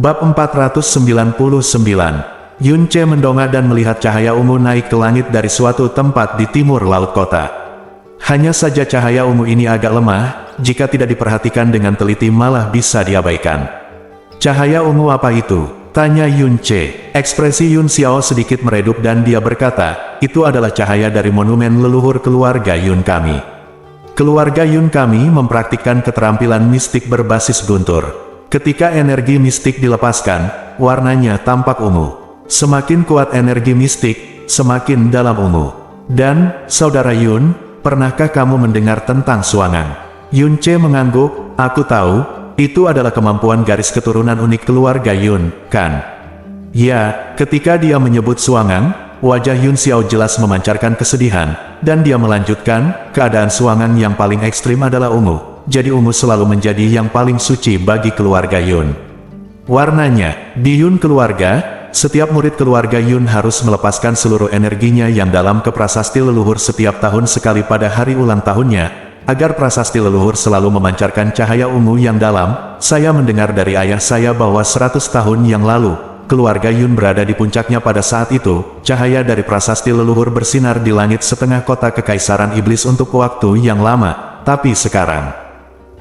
Bab 499. Yunce mendongak dan melihat cahaya ungu naik ke langit dari suatu tempat di timur laut kota. Hanya saja cahaya ungu ini agak lemah, jika tidak diperhatikan dengan teliti malah bisa diabaikan. "Cahaya ungu apa itu?" tanya Yunce. Ekspresi Yun Xiao sedikit meredup dan dia berkata, "Itu adalah cahaya dari monumen leluhur keluarga Yun kami. Keluarga Yun kami mempraktikkan keterampilan mistik berbasis guntur. Ketika energi mistik dilepaskan, warnanya tampak ungu. Semakin kuat energi mistik, semakin dalam ungu. Dan, saudara Yun, pernahkah kamu mendengar tentang suangan?" Yunce mengangguk, "Aku tahu, itu adalah kemampuan garis keturunan unik keluarga Yun, kan?" Ya, ketika dia menyebut suangan, wajah Yun Xiao jelas memancarkan kesedihan, dan dia melanjutkan, "Keadaan suangan yang paling ekstrim adalah ungu. Jadi ungu selalu menjadi yang paling suci bagi keluarga Yun. Warnanya, di Yun keluarga, setiap murid keluarga Yun harus melepaskan seluruh energinya yang dalam ke prasasti leluhur setiap tahun sekali pada hari ulang tahunnya, agar prasasti leluhur selalu memancarkan cahaya ungu yang dalam. Saya mendengar dari ayah saya bahwa 100 tahun yang lalu, keluarga Yun berada di puncaknya pada saat itu. Cahaya dari prasasti leluhur bersinar di langit setengah kota kekaisaran iblis untuk waktu yang lama, tapi sekarang,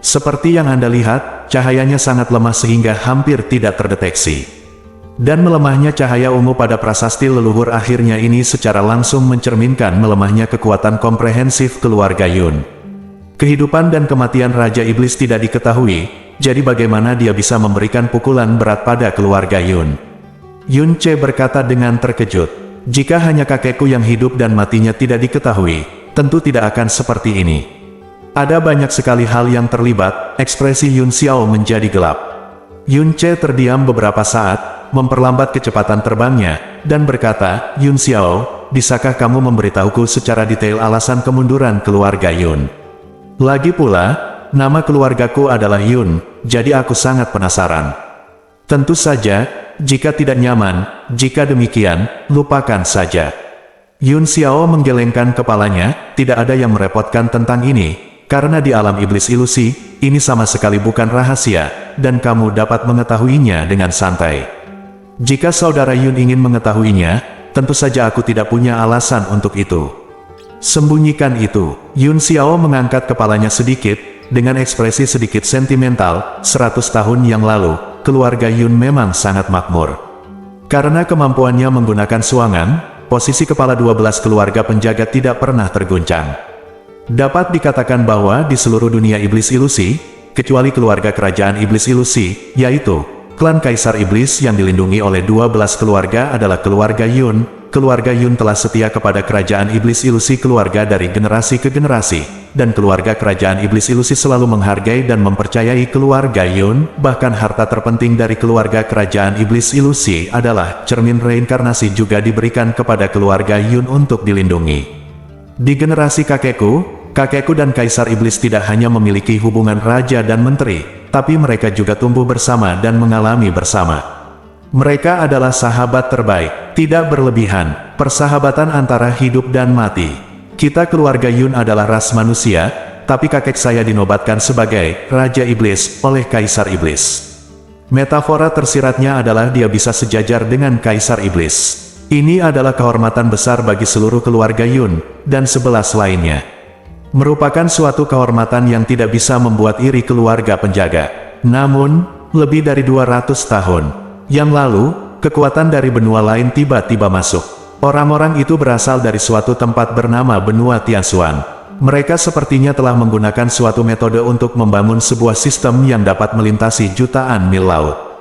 seperti yang Anda lihat, cahayanya sangat lemah sehingga hampir tidak terdeteksi. Dan melemahnya cahaya ungu pada prasasti leluhur akhirnya ini secara langsung mencerminkan melemahnya kekuatan komprehensif keluarga Yun. Kehidupan dan kematian Raja Iblis tidak diketahui, jadi bagaimana dia bisa memberikan pukulan berat pada keluarga Yun?" Yunce berkata dengan terkejut, "Jika hanya kakekku yang hidup dan matinya tidak diketahui, tentu tidak akan seperti ini. Ada banyak sekali hal yang terlibat." Ekspresi Yun Xiao menjadi gelap. Yunce terdiam beberapa saat, memperlambat kecepatan terbangnya, dan berkata, "Yun Xiao, bisakah kamu memberitahuku secara detail alasan kemunduran keluarga Yun? Lagi pula, nama keluargaku adalah Yun, jadi aku sangat penasaran." "Tentu saja, jika tidak nyaman, jika demikian, lupakan saja." Yun Xiao menggelengkan kepalanya, "Tidak ada yang merepotkan tentang ini. Karena di alam iblis ilusi, ini sama sekali bukan rahasia, dan kamu dapat mengetahuinya dengan santai. Jika saudara Yun ingin mengetahuinya, tentu saja aku tidak punya alasan untuk itu. Sembunyikan itu." Yun Xiao mengangkat kepalanya sedikit, dengan ekspresi sedikit sentimental. 100 tahun yang lalu, keluarga Yun memang sangat makmur. Karena kemampuannya menggunakan suangan, posisi kepala 12 keluarga penjaga tidak pernah terguncang. Dapat dikatakan bahwa di seluruh dunia iblis ilusi, kecuali keluarga kerajaan iblis ilusi, yaitu klan Kaisar Iblis yang dilindungi oleh 12 keluarga adalah keluarga Yun. Keluarga Yun telah setia kepada kerajaan iblis ilusi keluarga dari generasi ke generasi, dan keluarga kerajaan iblis ilusi selalu menghargai dan mempercayai keluarga Yun. Bahkan harta terpenting dari keluarga kerajaan iblis ilusi adalah cermin reinkarnasi juga diberikan kepada keluarga Yun untuk dilindungi. Di generasi kakekku dan Kaisar Iblis tidak hanya memiliki hubungan raja dan menteri, tapi mereka juga tumbuh bersama dan mengalami bersama. Mereka adalah sahabat terbaik, tidak berlebihan, persahabatan antara hidup dan mati. Kita keluarga Yun adalah ras manusia, tapi kakek saya dinobatkan sebagai Raja Iblis oleh Kaisar Iblis. Metafora tersiratnya adalah dia bisa sejajar dengan Kaisar Iblis. Ini adalah kehormatan besar bagi seluruh keluarga Yun, dan 11 lainnya. Merupakan suatu kehormatan yang tidak bisa membuat iri keluarga penjaga. Namun, lebih dari 200 tahun yang lalu, kekuatan dari benua lain tiba-tiba masuk. Orang-orang itu berasal dari suatu tempat bernama benua Tianxuan. Mereka sepertinya telah menggunakan suatu metode untuk membangun sebuah sistem yang dapat melintasi jutaan mil laut.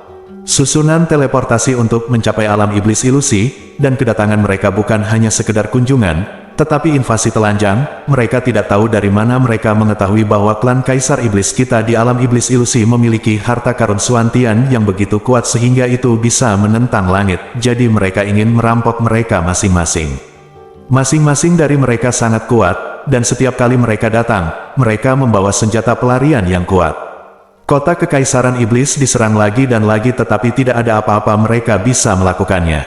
Susunan teleportasi untuk mencapai alam iblis ilusi, dan kedatangan mereka bukan hanya sekedar kunjungan, tetapi invasi telanjang. Mereka tidak tahu dari mana mereka mengetahui bahwa klan Kaisar Iblis kita di alam iblis ilusi memiliki harta karun Suantian yang begitu kuat sehingga itu bisa menentang langit, jadi mereka ingin merampok mereka masing-masing. Masing-masing dari mereka sangat kuat, dan setiap kali mereka datang, mereka membawa senjata pelarian yang kuat. Kota Kekaisaran Iblis diserang lagi dan lagi tetapi tidak ada apa-apa mereka bisa melakukannya.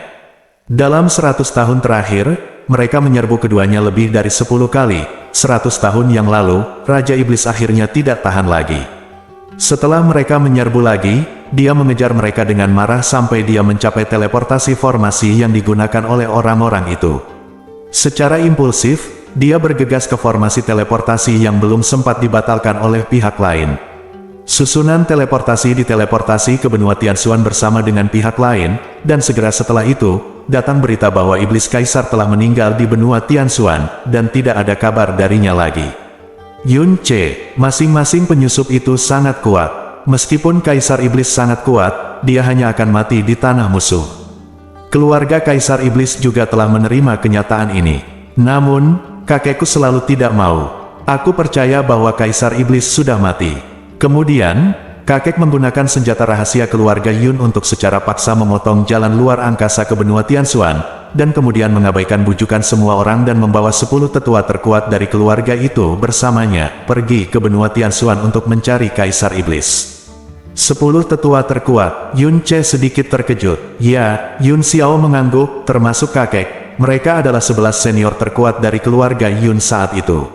Dalam 100 tahun terakhir, mereka menyerbu keduanya lebih dari 10 kali. 100 tahun yang lalu, Raja Iblis akhirnya tidak tahan lagi. Setelah mereka menyerbu lagi, dia mengejar mereka dengan marah sampai dia mencapai teleportasi formasi yang digunakan oleh orang-orang itu. Secara impulsif, dia bergegas ke formasi teleportasi yang belum sempat dibatalkan oleh pihak lain. Susunan teleportasi diteleportasi ke benua Tianxuan bersama dengan pihak lain, dan segera setelah itu, datang berita bahwa iblis kaisar telah meninggal di benua Tianxuan, dan tidak ada kabar darinya lagi. Yun Ce, masing-masing penyusup itu sangat kuat. Meskipun kaisar iblis sangat kuat, dia hanya akan mati di tanah musuh. Keluarga kaisar iblis juga telah menerima kenyataan ini. Namun, kakekku selalu tidak mau. Aku percaya bahwa kaisar iblis sudah mati. Kemudian, kakek menggunakan senjata rahasia keluarga Yun untuk secara paksa memotong jalan luar angkasa ke benua Tianxuan, dan kemudian mengabaikan bujukan semua orang dan membawa 10 tetua terkuat dari keluarga itu bersamanya, pergi ke benua Tianxuan untuk mencari kaisar iblis. 10 tetua terkuat, Yun Ce sedikit terkejut. Ya, Yun Xiao mengangguk, termasuk kakek, mereka adalah 11 senior terkuat dari keluarga Yun saat itu.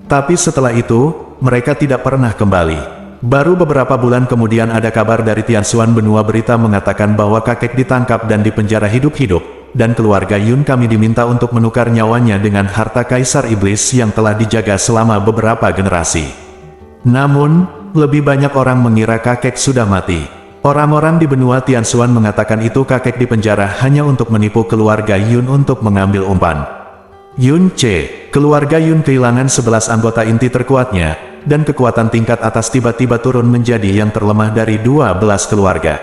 Tapi setelah itu, mereka tidak pernah kembali. Baru beberapa bulan kemudian ada kabar dari Tianxuan benua berita mengatakan bahwa kakek ditangkap dan dipenjara hidup-hidup, dan keluarga Yun kami diminta untuk menukar nyawanya dengan harta kaisar iblis yang telah dijaga selama beberapa generasi. Namun, lebih banyak orang mengira kakek sudah mati. Orang-orang di benua Tianxuan mengatakan itu kakek dipenjara hanya untuk menipu keluarga Yun untuk mengambil umpan. Yun Ce, keluarga Yun kehilangan 11 anggota inti terkuatnya, dan kekuatan tingkat atas tiba-tiba turun menjadi yang terlemah dari 12 keluarga.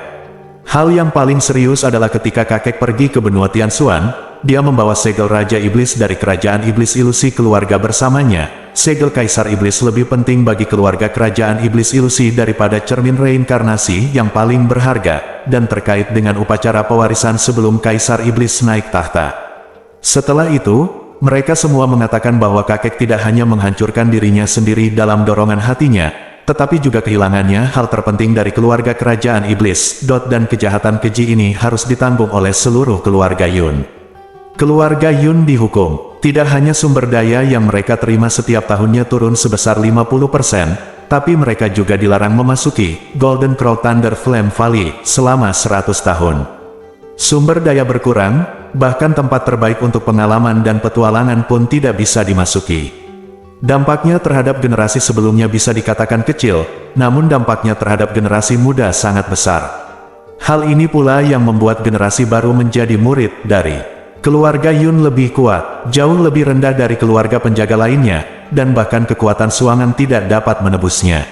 Hal yang paling serius adalah ketika kakek pergi ke benua Tianxuan, dia membawa segel Raja Iblis dari kerajaan Iblis Ilusi keluarga bersamanya. Segel Kaisar Iblis lebih penting bagi keluarga kerajaan Iblis Ilusi daripada cermin reinkarnasi yang paling berharga, dan terkait dengan upacara pewarisan sebelum Kaisar Iblis naik tahta. Setelah itu, mereka semua mengatakan bahwa kakek tidak hanya menghancurkan dirinya sendiri dalam dorongan hatinya, tetapi juga kehilangannya hal terpenting dari keluarga kerajaan iblis. Dan kejahatan keji ini harus ditanggung oleh seluruh keluarga Yun. Keluarga Yun dihukum. Tidak hanya sumber daya yang mereka terima setiap tahunnya turun sebesar 50%, tapi mereka juga dilarang memasuki Golden Crow Thunder Flame Valley selama 100 tahun. Sumber daya berkurang, bahkan tempat terbaik untuk pengalaman dan petualangan pun tidak bisa dimasuki. Dampaknya terhadap generasi sebelumnya bisa dikatakan kecil, namun dampaknya terhadap generasi muda sangat besar. Hal ini pula yang membuat generasi baru menjadi murid dari keluarga Yun lebih kuat, jauh lebih rendah dari keluarga penjaga lainnya, dan bahkan kekuatan Suangan tidak dapat menebusnya.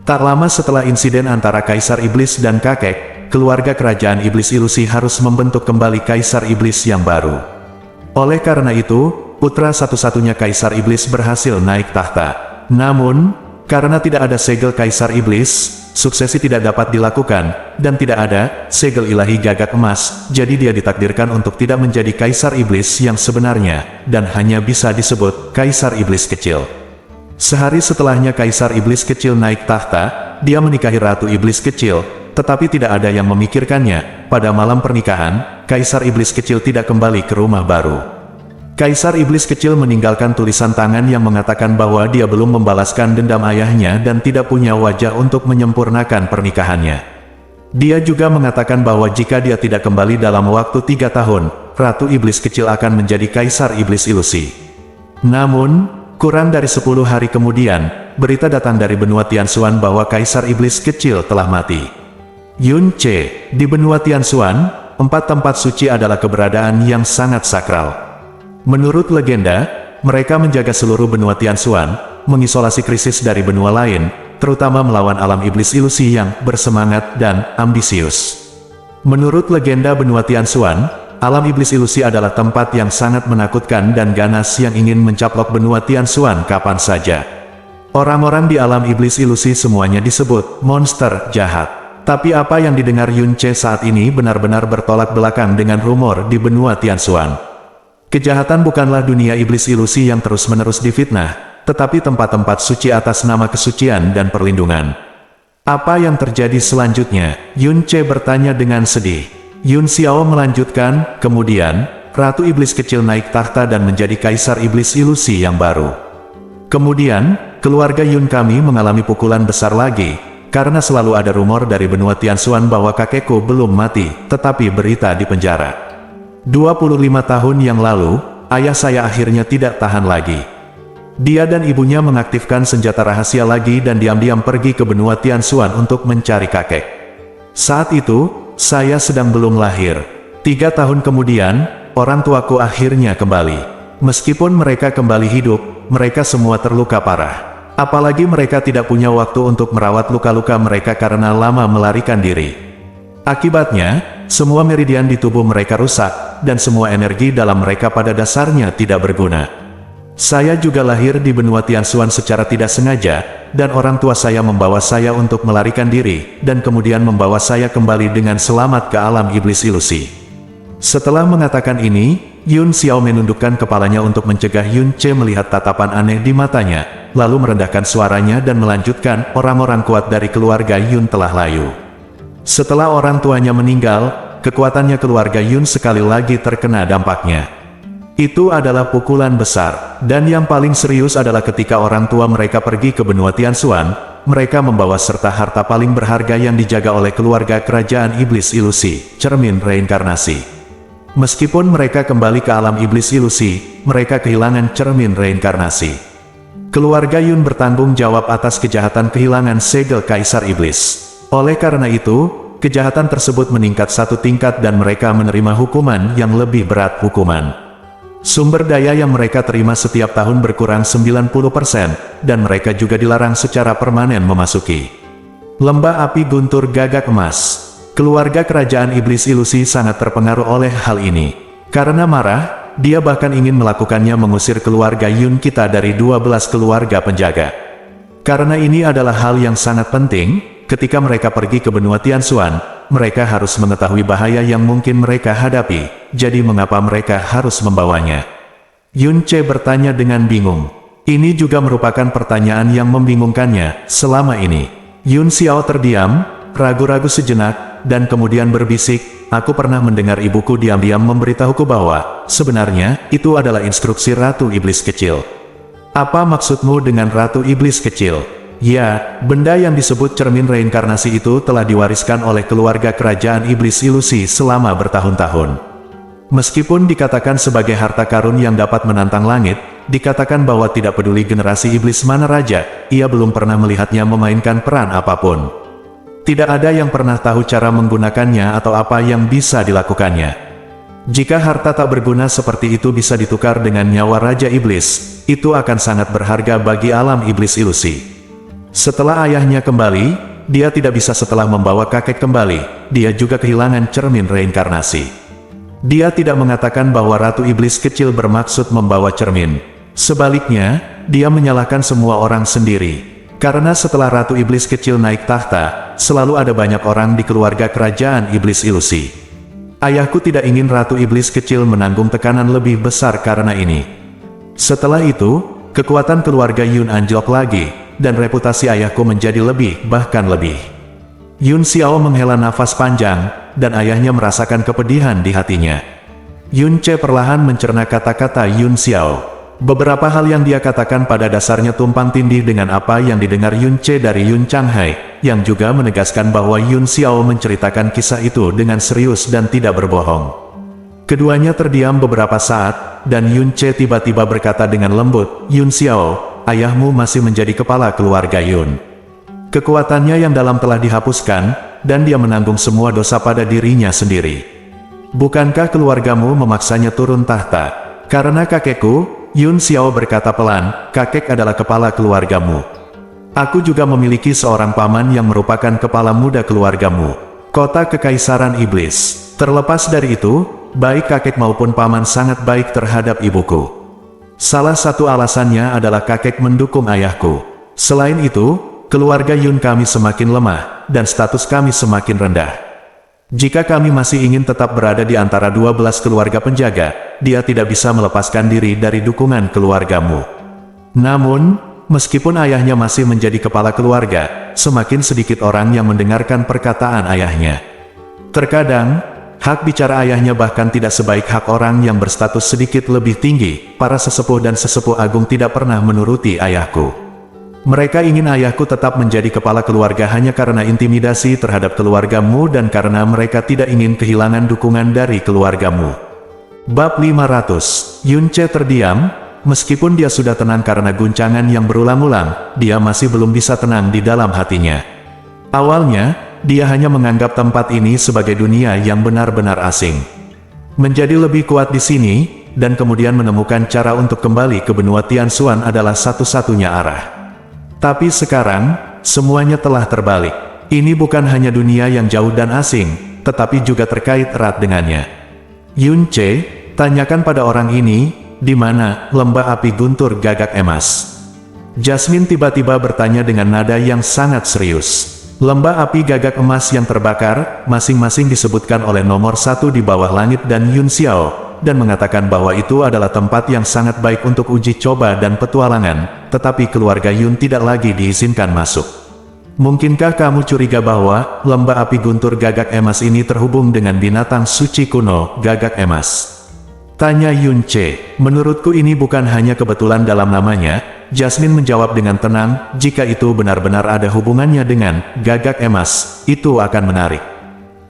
Tak lama setelah insiden antara Kaisar Iblis dan kakek, keluarga kerajaan Iblis Ilusi harus membentuk kembali Kaisar Iblis yang baru. Oleh karena itu, putra satu-satunya Kaisar Iblis berhasil naik tahta. Namun, karena tidak ada segel Kaisar Iblis, suksesi tidak dapat dilakukan, dan tidak ada segel ilahi gagak emas, jadi dia ditakdirkan untuk tidak menjadi Kaisar Iblis yang sebenarnya, dan hanya bisa disebut Kaisar Iblis Kecil. Sehari setelahnya Kaisar Iblis Kecil naik tahta, dia menikahi Ratu Iblis Kecil, tetapi tidak ada yang memikirkannya. Pada malam pernikahan, Kaisar Iblis Kecil tidak kembali ke rumah baru. Kaisar Iblis Kecil meninggalkan tulisan tangan yang mengatakan bahwa dia belum membalaskan dendam ayahnya dan tidak punya wajah untuk menyempurnakan pernikahannya. Dia juga mengatakan bahwa jika dia tidak kembali dalam waktu 3 tahun, Ratu Iblis Kecil akan menjadi Kaisar Iblis Ilusi. Namun, kurang dari 10 hari kemudian, berita datang dari benua Tianxuan bahwa Kaisar Iblis Kecil telah mati. Yun Ce, di benua Tianxuan, 4 tempat suci adalah keberadaan yang sangat sakral. Menurut legenda, mereka menjaga seluruh benua Tianxuan, mengisolasi krisis dari benua lain, terutama melawan alam iblis ilusi yang bersemangat dan ambisius. Menurut legenda benua Tianxuan, alam iblis ilusi adalah tempat yang sangat menakutkan dan ganas yang ingin mencaplok benua Tianxuan kapan saja. Orang-orang di alam iblis ilusi semuanya disebut monster jahat. Tapi apa yang didengar Yun Ce saat ini benar-benar bertolak belakang dengan rumor di benua Tianxuan. Kejahatan bukanlah dunia iblis ilusi yang terus-menerus difitnah, tetapi tempat-tempat suci atas nama kesucian dan perlindungan. Apa yang terjadi selanjutnya? Yun Ce bertanya dengan sedih. Yun Xiao melanjutkan, kemudian, Ratu Iblis Kecil naik tahta dan menjadi Kaisar Iblis Ilusi yang baru. Kemudian, keluarga Yun kami mengalami pukulan besar lagi, karena selalu ada rumor dari benua Tianxuan bahwa kakekku belum mati, tetapi berita di penjara. 25 tahun yang lalu, ayah saya akhirnya tidak tahan lagi. Dia dan ibunya mengaktifkan senjata rahasia lagi dan diam-diam pergi ke benua Tianxuan untuk mencari kakek. Saat itu, saya sedang belum lahir. 3 tahun kemudian, orang tuaku akhirnya kembali. Meskipun mereka kembali hidup, mereka semua terluka parah. Apalagi mereka tidak punya waktu untuk merawat luka-luka mereka karena lama melarikan diri. Akibatnya, semua meridian di tubuh mereka rusak, dan semua energi dalam mereka pada dasarnya tidak berguna. Saya juga lahir di benua Tianxuan secara tidak sengaja, dan orang tua saya membawa saya untuk melarikan diri, dan kemudian membawa saya kembali dengan selamat ke alam iblis ilusi. Setelah mengatakan ini, Yun Xiao menundukkan kepalanya untuk mencegah Yun Ce melihat tatapan aneh di matanya, lalu merendahkan suaranya dan melanjutkan, orang-orang kuat dari keluarga Yun telah layu. Setelah orang tuanya meninggal, kekuatannya keluarga Yun sekali lagi terkena dampaknya. Itu adalah pukulan besar, dan yang paling serius adalah ketika orang tua mereka pergi ke benua Tianxuan, mereka membawa serta harta paling berharga yang dijaga oleh keluarga kerajaan iblis ilusi, cermin reinkarnasi. Meskipun mereka kembali ke alam iblis ilusi, mereka kehilangan cermin reinkarnasi. Keluarga Yun bertanggung jawab atas kejahatan kehilangan segel Kaisar Iblis. Oleh karena itu, kejahatan tersebut meningkat 1 tingkat dan mereka menerima hukuman yang lebih berat hukuman. Sumber daya yang mereka terima setiap tahun berkurang 90%, dan mereka juga dilarang secara permanen memasuki lembah api guntur gagak emas. Keluarga kerajaan iblis ilusi sangat terpengaruh oleh hal ini. Karena marah, dia bahkan ingin melakukannya mengusir keluarga Yun kita dari 12 keluarga penjaga. Karena ini adalah hal yang sangat penting, ketika mereka pergi ke benua Tianxuan, mereka harus mengetahui bahaya yang mungkin mereka hadapi, jadi mengapa mereka harus membawanya? Yun Ce bertanya dengan bingung. Ini juga merupakan pertanyaan yang membingungkannya selama ini. Yun Xiao terdiam, ragu-ragu sejenak, dan kemudian berbisik, aku pernah mendengar ibuku diam-diam memberitahuku bahwa, sebenarnya, itu adalah instruksi Ratu Iblis Kecil. Apa maksudmu dengan Ratu Iblis Kecil? Ya, benda yang disebut cermin reinkarnasi itu telah diwariskan oleh keluarga kerajaan iblis ilusi selama bertahun-tahun. Meskipun dikatakan sebagai harta karun yang dapat menantang langit, dikatakan bahwa tidak peduli generasi iblis mana raja, ia belum pernah melihatnya memainkan peran apapun. Tidak ada yang pernah tahu cara menggunakannya atau apa yang bisa dilakukannya. Jika harta tak berguna seperti itu bisa ditukar dengan nyawa Raja Iblis, itu akan sangat berharga bagi alam iblis ilusi. Setelah ayahnya kembali, dia tidak bisa setelah membawa kakek kembali, dia juga kehilangan cermin reinkarnasi. Dia tidak mengatakan bahwa Ratu Iblis Kecil bermaksud membawa cermin. Sebaliknya, dia menyalahkan semua orang sendiri. Karena setelah Ratu Iblis Kecil naik tahta, selalu ada banyak orang di keluarga kerajaan iblis ilusi. Ayahku tidak ingin Ratu Iblis Kecil menanggung tekanan lebih besar karena ini. Setelah itu, kekuatan keluarga Yun anjlok lagi, dan reputasi ayahku menjadi bahkan lebih. Yun Xiao menghela nafas panjang, dan ayahnya merasakan kepedihan di hatinya. Yun Ce perlahan mencerna kata-kata Yun Xiao. Beberapa hal yang dia katakan pada dasarnya tumpang tindih dengan apa yang didengar Yun Ce dari Yun Changhai, yang juga menegaskan bahwa Yun Xiao menceritakan kisah itu dengan serius dan tidak berbohong. Keduanya terdiam beberapa saat, dan Yun Ce tiba-tiba berkata dengan lembut, Yun Xiao, ayahmu masih menjadi kepala keluarga Yun. Kekuatannya yang dalam telah dihapuskan, dan dia menanggung semua dosa pada dirinya sendiri. Bukankah keluargamu memaksanya turun tahta? Karena kakekku, Yun Xiao berkata pelan, kakek adalah kepala keluargamu. Aku juga memiliki seorang paman yang merupakan kepala muda keluargamu. Kota Kekaisaran Iblis. Terlepas dari itu, baik kakek maupun paman sangat baik terhadap ibuku. Salah satu alasannya adalah kakek mendukung ayahku. Selain itu, keluarga Yun kami semakin lemah, dan status kami semakin rendah. Jika kami masih ingin tetap berada di antara 12 keluarga penjaga, dia tidak bisa melepaskan diri dari dukungan keluargamu. Namun, meskipun ayahnya masih menjadi kepala keluarga, semakin sedikit orang yang mendengarkan perkataan ayahnya. Terkadang, hak bicara ayahnya bahkan tidak sebaik hak orang yang berstatus sedikit lebih tinggi. Para sesepuh dan sesepuh agung tidak pernah menuruti ayahku. Mereka ingin ayahku tetap menjadi kepala keluarga hanya karena intimidasi terhadap keluargamu dan karena mereka tidak ingin kehilangan dukungan dari keluargamu. Bab 500. Yunce terdiam, meskipun dia sudah tenang karena guncangan yang berulang-ulang, dia masih belum bisa tenang di dalam hatinya. Awalnya, dia hanya menganggap tempat ini sebagai dunia yang benar-benar asing. Menjadi lebih kuat di sini, dan kemudian menemukan cara untuk kembali ke benua Tianxuan adalah satu-satunya arah. Tapi sekarang, semuanya telah terbalik. Ini bukan hanya dunia yang jauh dan asing, tetapi juga terkait erat dengannya. Yunce, tanyakan pada orang ini, di mana lembah api guntur gagak emas? Jasmine tiba-tiba bertanya dengan nada yang sangat serius. Lembah api gagak emas yang terbakar, masing-masing disebutkan oleh nomor 1 di bawah langit dan Yun Xiao, dan mengatakan bahwa itu adalah tempat yang sangat baik untuk uji coba dan petualangan, tetapi keluarga Yun tidak lagi diizinkan masuk. Mungkinkah kamu curiga bahwa lembah api guntur gagak emas ini terhubung dengan binatang suci kuno, gagak emas? Tanya Yunce. Menurutku ini bukan hanya kebetulan dalam namanya. Jasmine menjawab dengan tenang, jika itu benar-benar ada hubungannya dengan gagak emas, itu akan menarik.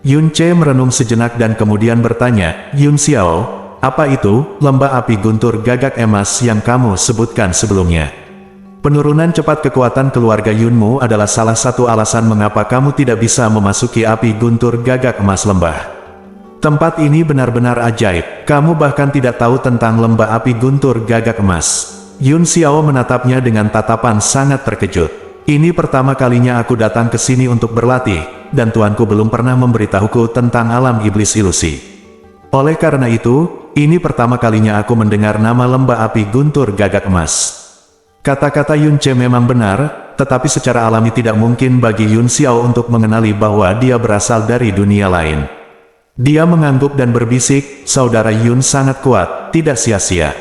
Yunce merenung sejenak dan kemudian bertanya, Yun Xiao, apa itu lembah api guntur gagak emas yang kamu sebutkan sebelumnya? Penurunan cepat kekuatan keluarga Yunmu adalah salah satu alasan mengapa kamu tidak bisa memasuki api guntur gagak emas lembah. Tempat ini benar-benar ajaib, kamu bahkan tidak tahu tentang lembah api guntur gagak emas. Yun Xiao menatapnya dengan tatapan sangat terkejut. Ini pertama kalinya aku datang ke sini untuk berlatih, dan tuanku belum pernah memberitahuku tentang alam iblis ilusi. Oleh karena itu, ini pertama kalinya aku mendengar nama lembah api guntur gagak emas. Kata-kata Yunce memang benar, tetapi secara alami tidak mungkin bagi Yun Xiao untuk mengenali bahwa dia berasal dari dunia lain. Dia mengangguk dan berbisik, saudara Yun sangat kuat, tidak sia-sia.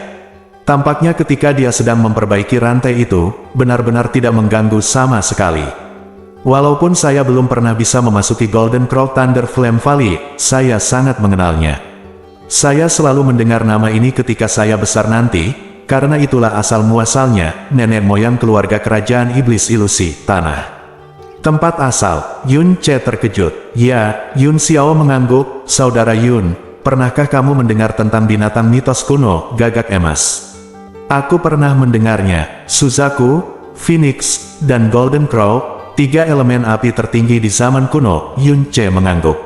Tampaknya ketika dia sedang memperbaiki rantai itu, benar-benar tidak mengganggu sama sekali. Walaupun saya belum pernah bisa memasuki Golden Crow Thunder Flame Valley, saya sangat mengenalnya. Saya selalu mendengar nama ini ketika saya besar nanti, karena itulah asal-muasalnya, nenek moyang keluarga kerajaan iblis ilusi, tanah. Tempat asal, Yunce terkejut. Ya, Yun Xiao mengangguk, saudara Yun, pernahkah kamu mendengar tentang binatang mitos kuno, gagak emas? Aku pernah mendengarnya. Suzaku, Phoenix, dan Golden Crow, 3 elemen api tertinggi di zaman kuno, Yunce mengangguk.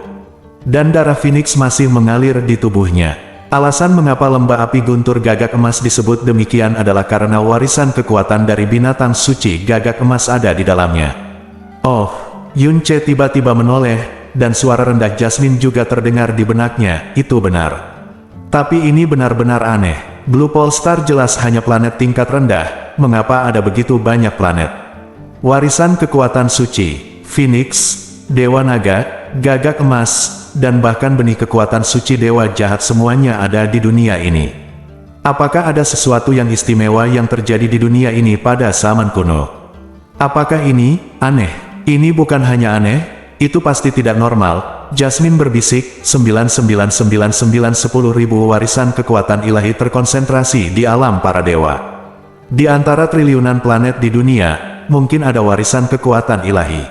Dan darah Phoenix masih mengalir di tubuhnya. Alasan mengapa lembah api guntur gagak emas disebut demikian adalah karena warisan kekuatan dari binatang suci gagak emas ada di dalamnya. Oh, Yunce tiba-tiba menoleh, dan suara rendah Jasmine juga terdengar di benaknya, itu benar. Tapi ini benar-benar aneh. Blue Pole Star jelas hanya planet tingkat rendah, mengapa ada begitu banyak planet? Warisan kekuatan suci, Phoenix, Dewa Naga, gagak emas, dan bahkan benih kekuatan suci dewa jahat semuanya ada di dunia ini. Apakah ada sesuatu yang istimewa yang terjadi di dunia ini pada zaman kuno? Apakah ini aneh? Ini bukan hanya aneh, itu pasti tidak normal. Jasmine berbisik, 99910.000 warisan kekuatan ilahi terkonsentrasi di alam para dewa. Di antara triliunan planet di dunia, mungkin ada warisan kekuatan ilahi.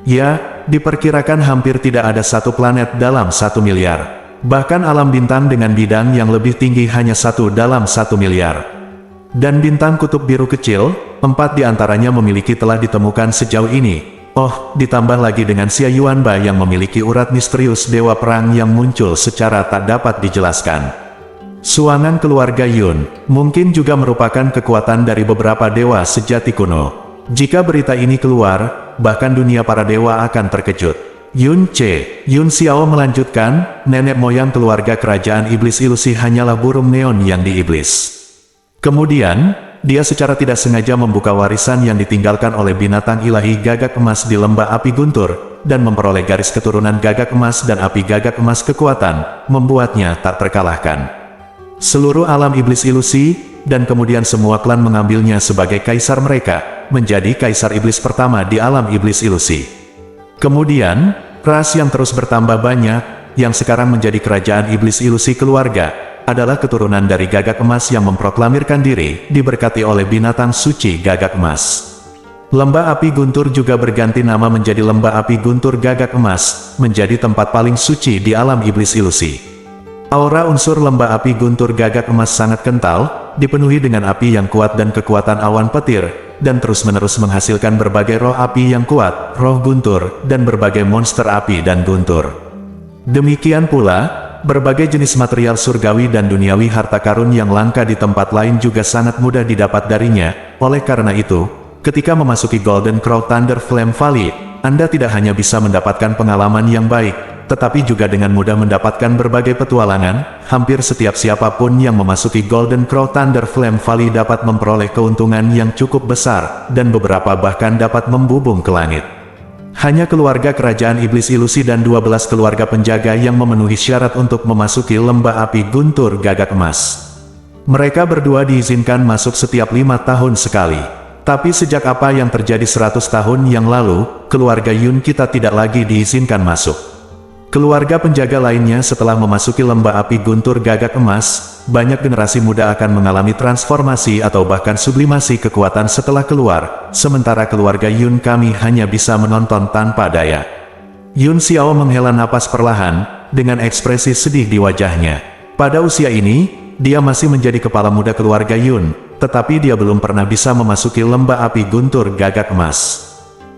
Ya, diperkirakan hampir tidak ada satu planet dalam 1 miliar. Bahkan alam bintang dengan bidang yang lebih tinggi hanya 1 dalam 1 miliar. Dan bintang kutub biru kecil, 4 di antaranya memiliki telah ditemukan sejauh ini. Oh, ditambah lagi dengan Xia Yuanba yang memiliki urat misterius dewa perang yang muncul secara tak dapat dijelaskan. Suangan keluarga Yun, mungkin juga merupakan kekuatan dari beberapa dewa sejati kuno. Jika berita ini keluar, bahkan dunia para dewa akan terkejut. Yun Xiao melanjutkan, nenek moyang keluarga kerajaan iblis ilusi hanyalah burung neon yang diiblis. Kemudian, dia secara tidak sengaja membuka warisan yang ditinggalkan oleh binatang ilahi gagak emas di lembah api guntur, dan memperoleh garis keturunan gagak emas dan api gagak emas kekuatan, membuatnya tak terkalahkan. Seluruh alam iblis ilusi, dan kemudian semua klan mengambilnya sebagai kaisar mereka, menjadi kaisar iblis pertama di alam iblis ilusi. Kemudian, ras yang terus bertambah banyak, yang sekarang menjadi kerajaan iblis ilusi keluarga, adalah keturunan dari gagak emas yang memproklamirkan diri, diberkati oleh binatang suci gagak emas. Lembah api guntur juga berganti nama menjadi lembah api guntur gagak emas, menjadi tempat paling suci di alam iblis ilusi. Aura unsur lembah api guntur gagak emas sangat kental, dipenuhi dengan api yang kuat dan kekuatan awan petir, dan terus-menerus menghasilkan berbagai roh api yang kuat, roh guntur, dan berbagai monster api dan guntur. Demikian pula, berbagai jenis material surgawi dan duniawi harta karun yang langka di tempat lain juga sangat mudah didapat darinya. Oleh karena itu, ketika memasuki Golden Crow Thunder Flame Valley, Anda tidak hanya bisa mendapatkan pengalaman yang baik, tetapi juga dengan mudah mendapatkan berbagai petualangan. Hampir setiap siapapun yang memasuki Golden Crow Thunder Flame Valley dapat memperoleh keuntungan yang cukup besar, dan beberapa bahkan dapat membubung ke langit. Hanya keluarga kerajaan iblis ilusi dan 12 keluarga penjaga yang memenuhi syarat untuk memasuki lembah api guntur gagak emas. Mereka berdua diizinkan masuk setiap 5 tahun sekali. Tapi sejak apa yang terjadi 100 tahun yang lalu, keluarga Yun kita tidak lagi diizinkan masuk. Keluarga penjaga lainnya setelah memasuki lembah api guntur gagak emas, banyak generasi muda akan mengalami transformasi atau bahkan sublimasi kekuatan setelah keluar, sementara keluarga Yun kami hanya bisa menonton tanpa daya. Yun Xiao menghela napas perlahan, dengan ekspresi sedih di wajahnya. Pada usia ini, dia masih menjadi kepala muda keluarga Yun, tetapi dia belum pernah bisa memasuki lembah api guntur gagak emas.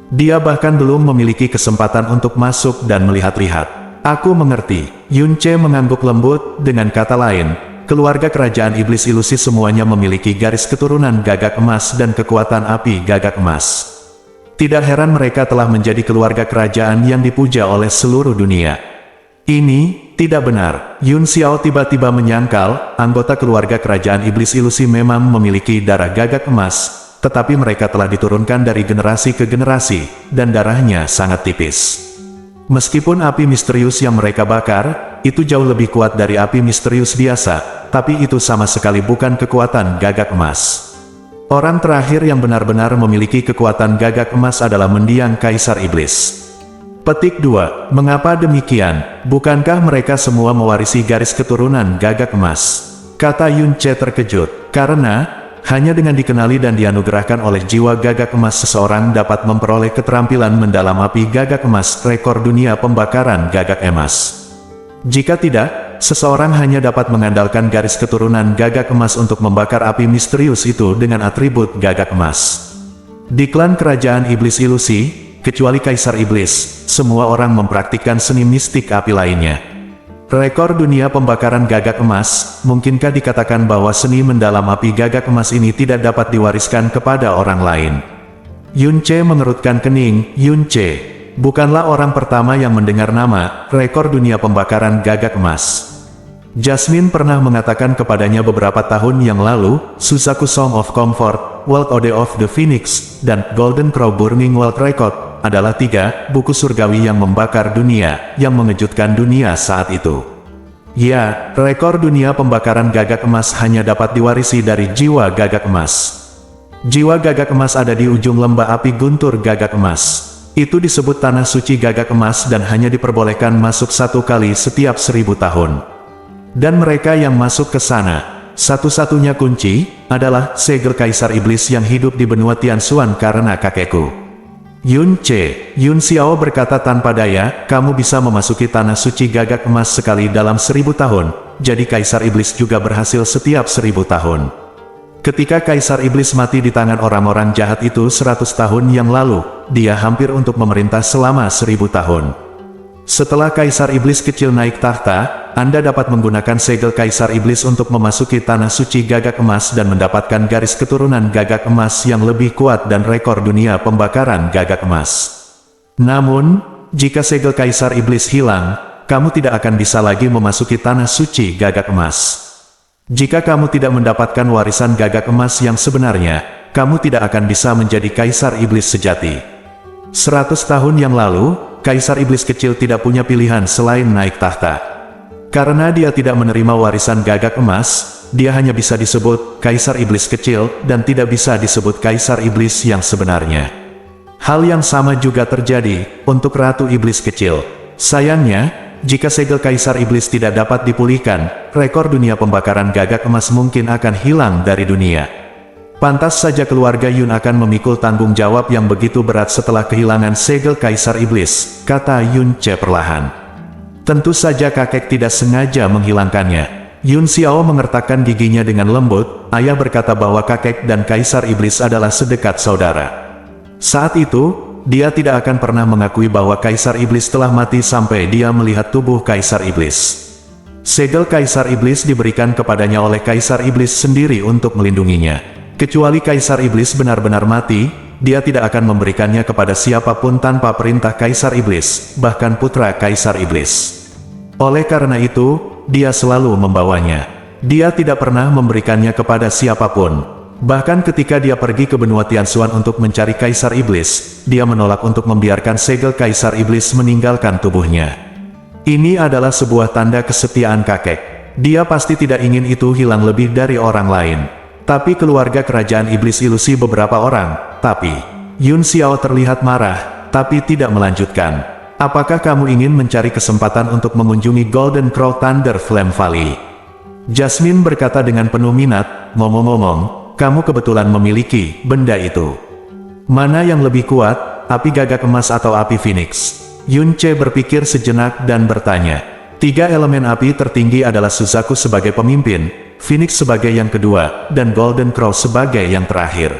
Dia bahkan belum memiliki kesempatan untuk masuk dan melihat-lihat. Aku mengerti, Yun Che mengangguk lembut, dengan kata lain, keluarga kerajaan iblis ilusi semuanya memiliki garis keturunan gagak emas dan kekuatan api gagak emas. Tidak heran mereka telah menjadi keluarga kerajaan yang dipuja oleh seluruh dunia. Ini tidak benar. Yun Xiao tiba-tiba menyangkal, anggota keluarga kerajaan iblis ilusi memang memiliki darah gagak emas, tetapi mereka telah diturunkan dari generasi ke generasi, dan darahnya sangat tipis. Meskipun api misterius yang mereka bakar, itu jauh lebih kuat dari api misterius biasa, tapi itu sama sekali bukan kekuatan gagak emas. Orang terakhir yang benar-benar memiliki kekuatan gagak emas adalah mendiang Kaisar Iblis. Petik 2. Mengapa demikian? Bukankah mereka semua mewarisi garis keturunan gagak emas? Kata Yun Che terkejut, karena hanya dengan dikenali dan dianugerahkan oleh jiwa gagak emas seseorang dapat memperoleh keterampilan mendalam api gagak emas, rekor dunia pembakaran gagak emas. Jika tidak, seseorang hanya dapat mengandalkan garis keturunan gagak emas untuk membakar api misterius itu dengan atribut gagak emas. Di klan kerajaan iblis ilusi, kecuali Kaisar Iblis, semua orang mempraktikkan seni mistik api lainnya. Rekor dunia pembakaran gagak emas, mungkinkah dikatakan bahwa seni mendalam api gagak emas ini tidak dapat diwariskan kepada orang lain? Yun Che mengerutkan kening. Yun Che bukanlah orang pertama yang mendengar nama rekor dunia pembakaran gagak emas. Jasmine pernah mengatakan kepadanya beberapa tahun yang lalu, Suzaku Song of Comfort, World Ode of the Phoenix, dan Golden Crow Burning World Record adalah 3 buku surgawi yang membakar dunia, yang mengejutkan dunia saat itu. Ya, rekor dunia pembakaran gagak emas hanya dapat diwarisi dari jiwa gagak emas. Jiwa gagak emas ada di ujung lembah api guntur gagak emas. Itu disebut tanah suci gagak emas dan hanya diperbolehkan masuk 1 kali setiap 1000 tahun. Dan mereka yang masuk ke sana, satu-satunya kunci adalah segel Kaisar Iblis yang hidup di benua Tianxuan karena kakekku. Yun Che, Yun Xiao berkata tanpa daya, kamu bisa memasuki tanah suci gagak emas sekali dalam 1000 tahun, jadi Kaisar Iblis juga berhasil setiap 1000 tahun. Ketika Kaisar Iblis mati di tangan orang-orang jahat itu 100 tahun yang lalu, dia hampir untuk memerintah selama 1000 tahun. Setelah Kaisar Iblis kecil naik tahta, Anda dapat menggunakan segel Kaisar Iblis untuk memasuki tanah suci gagak emas dan mendapatkan garis keturunan gagak emas yang lebih kuat dan rekor dunia pembakaran gagak emas. Namun, jika segel Kaisar Iblis hilang, kamu tidak akan bisa lagi memasuki tanah suci gagak emas. Jika kamu tidak mendapatkan warisan gagak emas yang sebenarnya, kamu tidak akan bisa menjadi Kaisar Iblis sejati. 100 tahun yang lalu, Kaisar Iblis kecil tidak punya pilihan selain naik tahta. Karena dia tidak menerima warisan gagak emas, dia hanya bisa disebut Kaisar Iblis kecil dan tidak bisa disebut Kaisar Iblis yang sebenarnya. Hal yang sama juga terjadi untuk Ratu Iblis kecil. Sayangnya, jika segel Kaisar Iblis tidak dapat dipulihkan, rekor dunia pembakaran gagak emas mungkin akan hilang dari dunia. Pantas saja keluarga Yun akan memikul tanggung jawab yang begitu berat setelah kehilangan segel Kaisar Iblis, kata Yun Ce perlahan. Tentu saja kakek tidak sengaja menghilangkannya. Yun Xiao mengertakkan giginya dengan lembut. Ayah berkata bahwa kakek dan Kaisar Iblis adalah sedekat saudara. Saat itu, dia tidak akan pernah mengakui bahwa Kaisar Iblis telah mati sampai dia melihat tubuh Kaisar Iblis. Segel Kaisar Iblis diberikan kepadanya oleh Kaisar Iblis sendiri untuk melindunginya. Kecuali Kaisar Iblis benar-benar mati, dia tidak akan memberikannya kepada siapapun tanpa perintah Kaisar Iblis, bahkan putra Kaisar Iblis. Oleh karena itu, dia selalu membawanya. Dia tidak pernah memberikannya kepada siapapun. Bahkan ketika dia pergi ke benua Tianxuan untuk mencari Kaisar Iblis, dia menolak untuk membiarkan segel Kaisar Iblis meninggalkan tubuhnya. Ini adalah sebuah tanda kesetiaan kakek. Dia pasti tidak ingin itu hilang lebih dari orang lain. Tapi keluarga kerajaan iblis ilusi beberapa orang, tapi Yun Xiao terlihat marah, tapi tidak melanjutkan. Apakah kamu ingin mencari kesempatan untuk mengunjungi Golden Crow Thunder Flame Valley? Jasmine berkata dengan penuh minat, ngomong-ngomong, kamu kebetulan memiliki benda itu. Mana yang lebih kuat, api gagak emas atau api Phoenix? Yun Ce berpikir sejenak dan bertanya. 3 elemen api tertinggi adalah Suzaku sebagai pemimpin, Phoenix sebagai yang kedua, dan Golden Crow sebagai yang terakhir.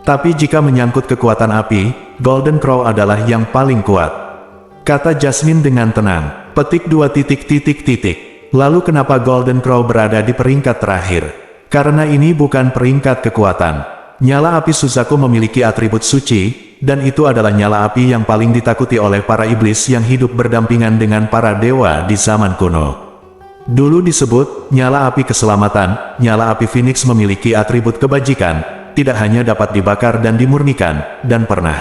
Tapi jika menyangkut kekuatan api, Golden Crow adalah yang paling kuat. Kata Jasmine dengan tenang, petik 2 titik. Lalu kenapa Golden Crow berada di peringkat terakhir? Karena ini bukan peringkat kekuatan. Nyala api Suzaku memiliki atribut suci, dan itu adalah nyala api yang paling ditakuti oleh para iblis yang hidup berdampingan dengan para dewa di zaman kuno. Dulu disebut, nyala api keselamatan. Nyala api Phoenix memiliki atribut kebajikan, tidak hanya dapat dibakar dan dimurnikan, dan pernah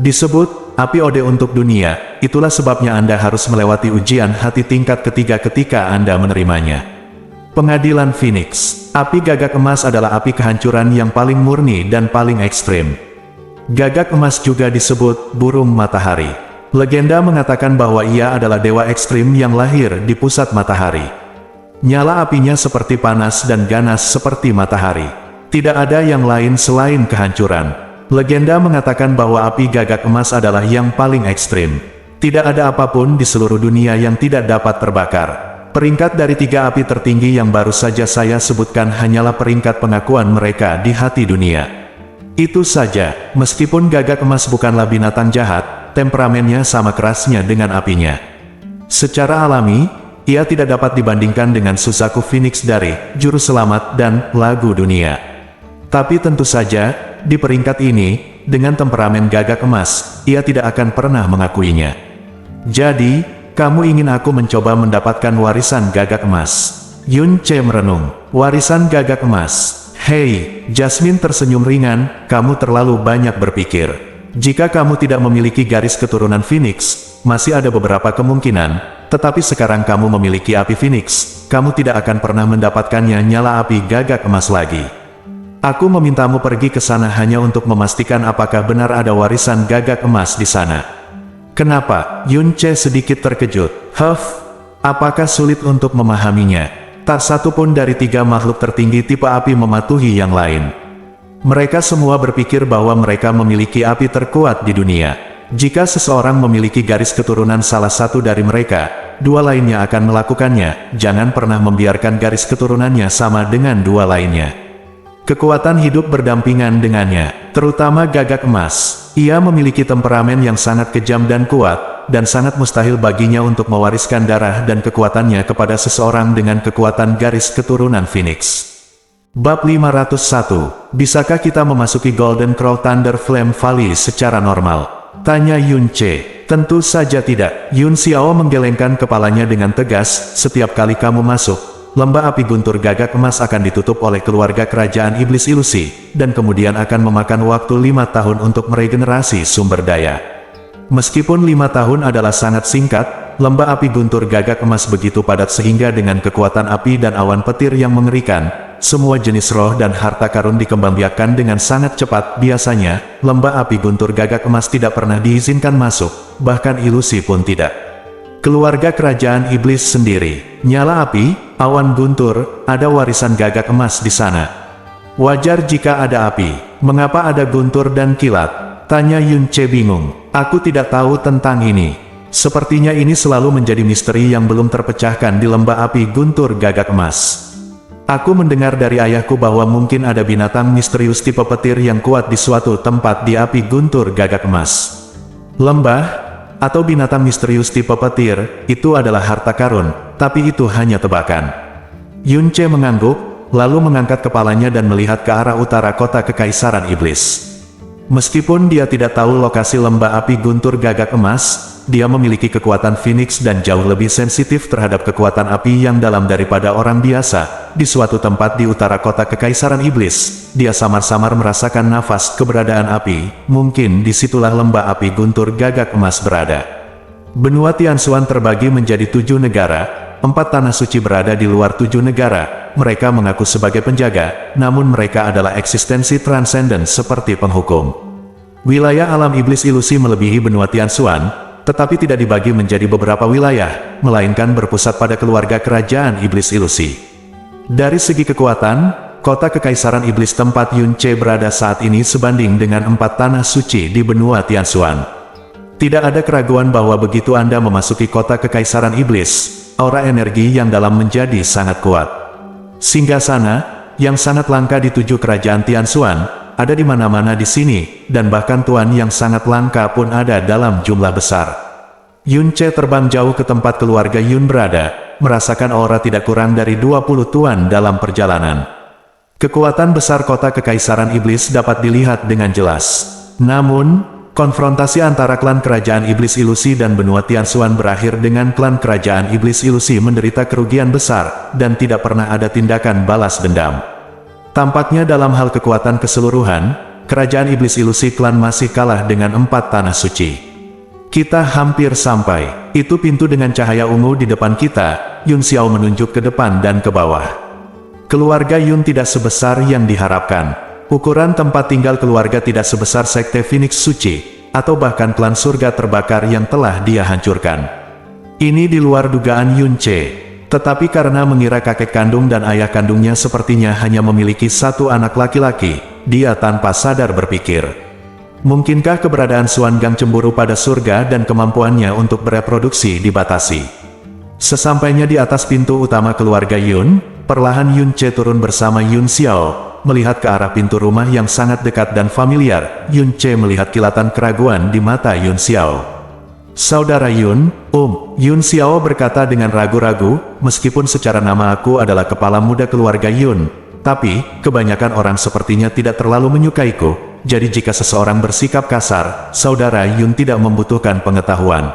disebut, api Ode untuk dunia. Itulah sebabnya Anda harus melewati ujian hati tingkat ketiga ketika Anda menerimanya. Pengadilan Phoenix. Api gagak emas adalah api kehancuran yang paling murni dan paling ekstrim. Gagak emas juga disebut burung matahari. Legenda mengatakan bahwa ia adalah dewa ekstrim yang lahir di pusat matahari. Nyala apinya seperti panas dan ganas seperti matahari. Tidak ada yang lain selain kehancuran. Legenda mengatakan bahwa api gagak emas adalah yang paling ekstrim. Tidak ada apapun di seluruh dunia yang tidak dapat terbakar. Peringkat dari 3 api tertinggi yang baru saja saya sebutkan hanyalah peringkat pengakuan mereka di hati dunia. Itu saja, meskipun gagak emas bukanlah binatang jahat, temperamennya sama kerasnya dengan apinya. Secara alami, ia tidak dapat dibandingkan dengan Suzaku Phoenix dari Juru Selamat dan Lagu Dunia. Tapi tentu saja, di peringkat ini, dengan temperamen gagak emas, ia tidak akan pernah mengakuinya. Jadi, kamu ingin aku mencoba mendapatkan warisan gagak emas? Yun Ce merenung. Warisan gagak emas. Hei, Jasmine tersenyum ringan, kamu terlalu banyak berpikir. Jika kamu tidak memiliki garis keturunan Phoenix, masih ada beberapa kemungkinan, tetapi sekarang kamu memiliki api Phoenix, kamu tidak akan pernah mendapatkannya nyala api gagak emas lagi. Aku memintamu pergi ke sana hanya untuk memastikan apakah benar ada warisan gagak emas di sana. Kenapa? Yun Ce sedikit terkejut. Apakah sulit untuk memahaminya? Tak satu pun dari 3 makhluk tertinggi tipe api mematuhi yang lain. Mereka semua berpikir bahwa mereka memiliki api terkuat di dunia. Jika seseorang memiliki garis keturunan salah satu dari mereka, 2 lainnya akan melakukannya. Jangan pernah membiarkan garis keturunannya sama dengan 2 lainnya. Kekuatan hidup berdampingan dengannya, terutama gagak emas. Ia memiliki temperamen yang sangat kejam dan kuat, dan sangat mustahil baginya untuk mewariskan darah dan kekuatannya kepada seseorang dengan kekuatan garis keturunan Phoenix. Bab 501, bisakah kita memasuki Golden Crow Thunder Flame Valley secara normal? Tanya Yun Ce. Tentu saja tidak. Yun Xiao menggelengkan kepalanya dengan tegas, setiap kali kamu masuk, lembah api guntur gagak emas akan ditutup oleh keluarga kerajaan iblis ilusi, dan kemudian akan memakan waktu 5 tahun untuk meregenerasi sumber daya. Meskipun 5 tahun adalah sangat singkat, lembah api guntur gagak emas begitu padat sehingga dengan kekuatan api dan awan petir yang mengerikan, semua jenis roh dan harta karun dikembangbiakkan dengan sangat cepat. Biasanya, lembah api guntur gagak emas tidak pernah diizinkan masuk, bahkan ilusi pun tidak. Keluarga kerajaan iblis sendiri, nyala api, awan guntur, ada warisan gagak emas di sana. Wajar jika ada api. Mengapa ada guntur dan kilat? Tanya Yun Ce bingung. Aku tidak tahu tentang ini. Sepertinya ini selalu menjadi misteri yang belum terpecahkan di lembah api guntur gagak emas. Aku mendengar dari ayahku bahwa mungkin ada binatang misterius tipe petir yang kuat di suatu tempat di api guntur gagak emas. Lembah, atau binatang misterius tipe petir, itu adalah harta karun, tapi itu hanya tebakan. Yun Ce mengangguk, lalu mengangkat kepalanya dan melihat ke arah utara kota Kekaisaran Iblis. Meskipun dia tidak tahu lokasi lembah api guntur gagak emas, dia memiliki kekuatan Phoenix dan jauh lebih sensitif terhadap kekuatan api yang dalam daripada orang biasa. Di suatu tempat di utara kota Kekaisaran Iblis, dia samar-samar merasakan nafas keberadaan api. Mungkin disitulah lembah api guntur gagak emas berada. Benua Tianxuan terbagi menjadi 7 negara. 4 tanah suci berada di luar 7 negara. Mereka mengaku sebagai penjaga, namun mereka adalah eksistensi transenden seperti penghukum. Wilayah alam iblis ilusi melebihi benua Tianxuan, tetapi tidak dibagi menjadi beberapa wilayah, melainkan berpusat pada keluarga kerajaan iblis ilusi. Dari segi kekuatan, kota Kekaisaran Iblis tempat Yun Ce berada saat ini sebanding dengan 4 tanah suci di benua Tianxuan. Tidak ada keraguan bahwa begitu Anda memasuki kota Kekaisaran Iblis, aura energi yang dalam menjadi sangat kuat. Singgasana, yang sangat langka di 7 kerajaan Tianxuan, ada di mana-mana di sini, dan bahkan tuan yang sangat langka pun ada dalam jumlah besar. Yun Ce terbang jauh ke tempat keluarga Yun berada, merasakan aura tidak kurang dari 20 tuan dalam perjalanan. Kekuatan besar kota Kekaisaran Iblis dapat dilihat dengan jelas. Namun, konfrontasi antara klan kerajaan iblis ilusi dan benua Tianxuan berakhir dengan klan kerajaan iblis ilusi menderita kerugian besar, dan tidak pernah ada tindakan balas dendam. Tampaknya dalam hal kekuatan keseluruhan, kerajaan iblis ilusi klan masih kalah dengan 4 tanah suci. Kita hampir sampai. Itu pintu dengan cahaya ungu di depan kita. Yun Xiao menunjuk ke depan dan ke bawah. Keluarga Yun tidak sebesar yang diharapkan. Ukuran tempat tinggal keluarga tidak sebesar sekte Phoenix Suci, atau bahkan klan surga terbakar yang telah dia hancurkan. Ini di luar dugaan Yun Ce. Tetapi karena mengira kakek kandung dan ayah kandungnya sepertinya hanya memiliki 1 anak laki-laki, dia tanpa sadar berpikir. Mungkinkah keberadaan Xuan Gang cemburu pada surga dan kemampuannya untuk bereproduksi dibatasi? Sesampainya di atas pintu utama keluarga Yun, perlahan Yun Ce turun bersama Yun Xiao. Melihat ke arah pintu rumah yang sangat dekat dan familiar, Yun Ce melihat kilatan keraguan di mata Yun Xiao. Saudara Yun, Yun Xiao berkata dengan ragu-ragu, meskipun secara nama aku adalah kepala muda keluarga Yun, tapi, kebanyakan orang sepertinya tidak terlalu menyukaiku, jadi jika seseorang bersikap kasar, saudara Yun tidak membutuhkan pengetahuan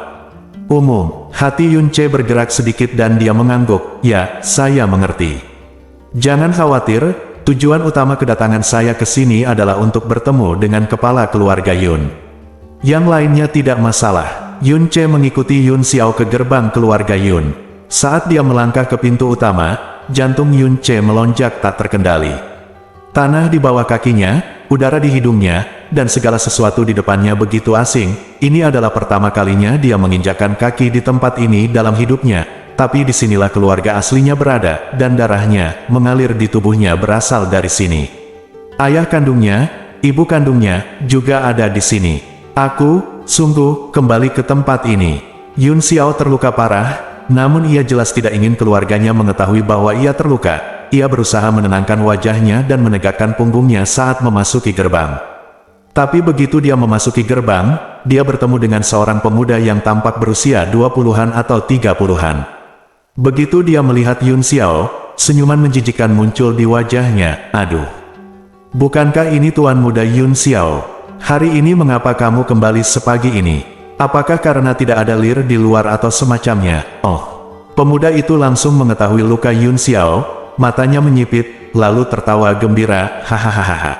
umum. Hati Yun Ce bergerak sedikit dan dia mengangguk, ya, saya mengerti. Jangan khawatir. Tujuan utama kedatangan saya ke sini adalah untuk bertemu dengan kepala keluarga Yun. Yang lainnya tidak masalah. Yun Ce mengikuti Yun Xiao ke gerbang keluarga Yun. Saat dia melangkah ke pintu utama, jantung Yun Ce melonjak tak terkendali. Tanah di bawah kakinya, udara di hidungnya, dan segala sesuatu di depannya begitu asing. Ini adalah pertama kalinya dia menginjakkan kaki di tempat ini dalam hidupnya. Tapi disinilah keluarga aslinya berada, dan darahnya, mengalir di tubuhnya berasal dari sini. Ayah kandungnya, ibu kandungnya, juga ada di sini. Aku, sungguh, kembali ke tempat ini. Yun Xiao terluka parah, namun ia jelas tidak ingin keluarganya mengetahui bahwa ia terluka. Ia berusaha menenangkan wajahnya dan menegakkan punggungnya saat memasuki gerbang. Tapi begitu dia memasuki gerbang, dia bertemu dengan seorang pemuda yang tampak berusia 20-an atau 30-an. Begitu dia melihat Yun Xiao, senyuman menjijikkan muncul di wajahnya. Aduh. Bukankah ini tuan muda Yun Xiao? Hari ini mengapa kamu kembali sepagi ini? Apakah karena tidak ada lir di luar atau semacamnya? Oh. Pemuda itu langsung mengetahui luka Yun Xiao, matanya menyipit, lalu tertawa gembira, hahaha.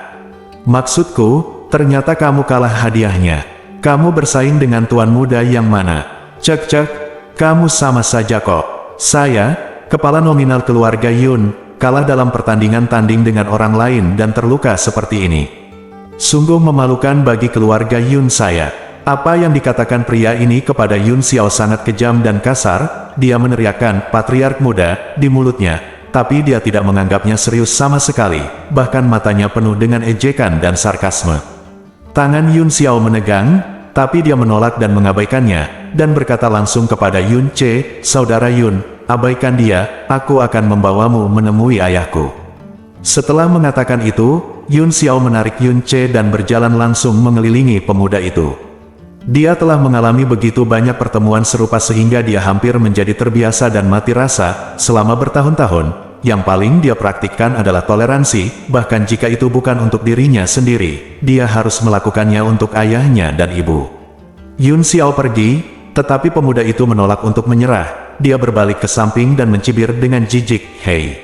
Maksudku, ternyata kamu kalah hadiahnya. Kamu bersaing dengan tuan muda yang mana? Cek, kamu sama saja kok. Saya, kepala nominal keluarga Yun, kalah dalam pertandingan tanding dengan orang lain dan terluka seperti ini. Sungguh memalukan bagi keluarga Yun saya. Apa yang dikatakan pria ini kepada Yun Xiao sangat kejam dan kasar. Dia meneriakkan, patriark muda, di mulutnya. tapi dia tidak menganggapnya serius sama sekali, bahkan matanya penuh dengan ejekan dan sarkasme. Tangan Yun Xiao menegang, tapi dia menolak dan mengabaikannya, dan berkata langsung kepada Yun Ce, "Saudara Yun, abaikan dia, aku akan membawamu menemui ayahku." Setelah mengatakan itu, Yun Xiao menarik Yun Ce dan berjalan langsung mengelilingi pemuda itu. Dia telah mengalami begitu banyak pertemuan serupa sehingga dia hampir menjadi terbiasa dan mati rasa selama bertahun-tahun. Yang paling dia praktikkan adalah toleransi, bahkan jika itu bukan untuk dirinya sendiri, dia harus melakukannya untuk ayahnya dan ibu. Yun Xiao pergi, tetapi pemuda itu menolak untuk menyerah. Dia berbalik ke samping dan mencibir dengan jijik, "Hei,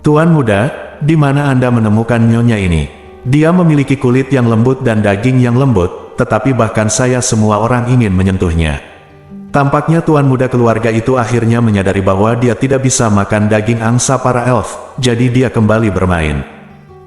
Tuan muda, di mana Anda menemukan nyonya ini? Dia memiliki kulit yang lembut dan daging yang lembut, tetapi bahkan saya semua orang ingin menyentuhnya." Tampaknya tuan muda keluarga itu akhirnya menyadari bahwa dia tidak bisa makan daging angsa para elf, jadi dia kembali bermain.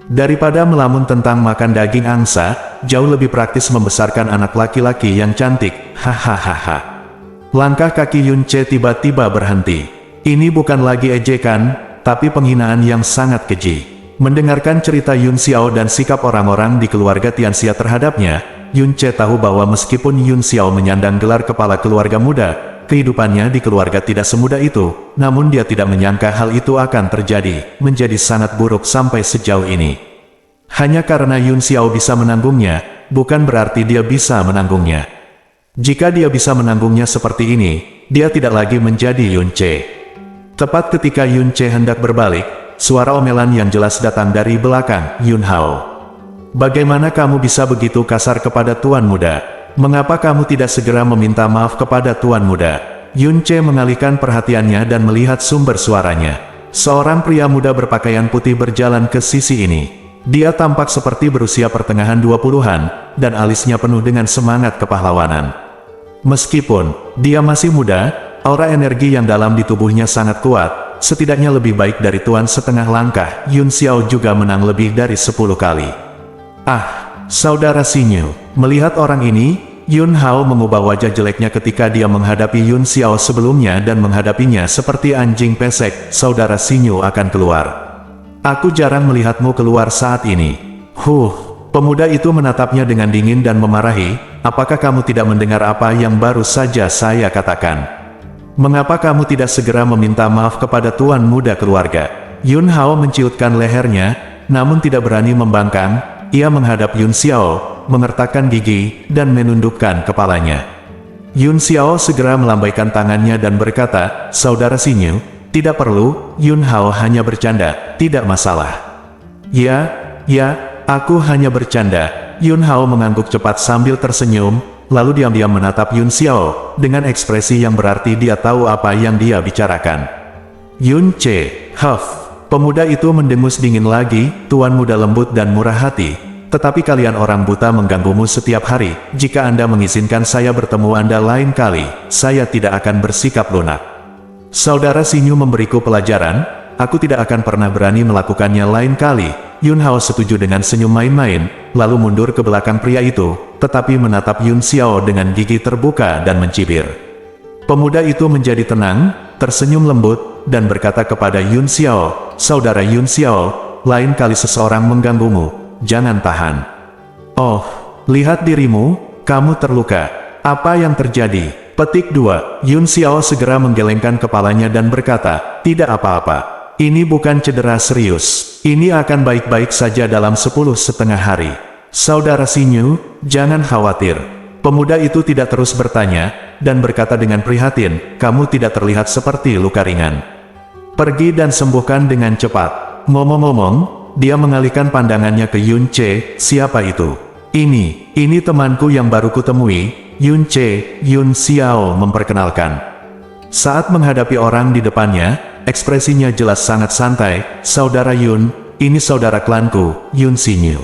Daripada melamun tentang makan daging angsa, jauh lebih praktis membesarkan anak laki-laki yang cantik, hahaha. Langkah kaki Yun Ce tiba-tiba berhenti. Ini bukan lagi ejekan, tapi penghinaan yang sangat keji. Mendengarkan cerita Yun Xiao dan sikap orang-orang di keluarga Tianxia terhadapnya, Yun Ce tahu bahwa meskipun Yun Xiao menyandang gelar kepala keluarga muda, kehidupannya di keluarga tidak semudah itu, namun dia tidak menyangka hal itu akan terjadi, menjadi sangat buruk sampai sejauh ini. Hanya karena Yun Xiao bisa menanggungnya, bukan berarti dia bisa menanggungnya. Jika dia bisa menanggungnya seperti ini, dia tidak lagi menjadi Yun Ce. Tepat ketika Yun Ce hendak berbalik, suara omelan yang jelas datang dari belakang Yun Hao. "Bagaimana kamu bisa begitu kasar kepada tuan muda? Mengapa kamu tidak segera meminta maaf kepada tuan muda?" Yun Ce mengalihkan perhatiannya dan melihat sumber suaranya. Seorang pria muda berpakaian putih berjalan ke sisi ini. Dia tampak seperti berusia pertengahan 20-an, dan alisnya penuh dengan semangat kepahlawanan. Meskipun dia masih muda, aura energi yang dalam di tubuhnya sangat kuat, setidaknya lebih baik dari tuan setengah langkah. Yun Xiao juga menang lebih dari 10 kali. "Ah, saudara Sinyu." Melihat orang ini, Yun Hao mengubah wajah jeleknya ketika dia menghadapi Yun Xiao sebelumnya dan menghadapinya seperti anjing pesek. "Saudara Sinyu akan keluar. Aku jarang melihatmu keluar saat ini." Pemuda itu menatapnya dengan dingin dan memarahi, "Apakah kamu tidak mendengar apa yang baru saja saya katakan? Mengapa kamu tidak segera meminta maaf kepada tuan muda keluarga?" Yun Hao menciutkan lehernya, namun tidak berani membangkang. Ia menghadap Yun Xiao, mengertakkan gigi, dan menundukkan kepalanya. Yun Xiao segera melambaikan tangannya dan berkata, "Saudara Sinyu, tidak perlu." Yun Hao hanya bercanda, "Tidak masalah." Ya, aku hanya bercanda." Yun Hao mengangguk cepat sambil tersenyum, lalu diam-diam menatap Yun Xiao, dengan ekspresi yang berarti dia tahu apa yang dia bicarakan. "Yun Ce, Pemuda itu mendengus dingin lagi, "Tuan muda lembut dan murah hati, tetapi kalian orang buta mengganggumu setiap hari. Jika Anda mengizinkan saya bertemu Anda lain kali, saya tidak akan bersikap lunak. Saudara Sinyu memberiku pelajaran, aku tidak akan pernah berani melakukannya lain kali." Yun Hao setuju dengan senyum main-main, lalu mundur ke belakang pria itu, tetapi menatap Yun Xiao dengan gigi terbuka dan mencibir. Pemuda itu menjadi tenang, tersenyum lembut, dan berkata kepada Yun Xiao, "Saudara Yun Xiao, lain kali seseorang mengganggumu, jangan tahan. Oh, lihat dirimu, kamu terluka. Apa yang terjadi?" Petik 2. Yun Xiao segera menggelengkan kepalanya dan berkata, "Tidak apa-apa. Ini bukan cedera serius. Ini akan baik-baik saja dalam 10,5 hari. Saudara Sinyu, jangan khawatir." Pemuda itu tidak terus bertanya, dan berkata dengan prihatin, "Kamu tidak terlihat seperti luka ringan. Pergi dan sembuhkan dengan cepat." Ngomong-ngomong, dia mengalihkan pandangannya ke Yun Ce, "Siapa itu?" Ini temanku yang baru kutemui." Yun Ce, Yun Xiao memperkenalkan. Saat menghadapi orang di depannya, ekspresinya jelas sangat santai. "Saudara Yun, ini saudara klanku, Yun Sinyu."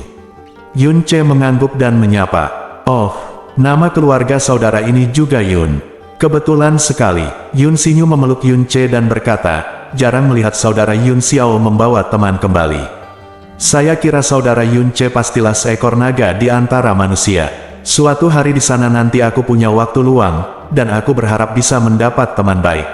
Yun Ce mengangguk dan menyapa, "Oh, nama keluarga saudara ini juga Yun." "Kebetulan sekali." Yun Sinyu memeluk Yun Ce dan berkata, "Jarang melihat saudara Yun Xiao membawa teman kembali. Saya kira saudara Yun Ce pastilah seekor naga di antara manusia. Suatu hari di sana nanti aku punya waktu luang, dan aku berharap bisa mendapat teman baik."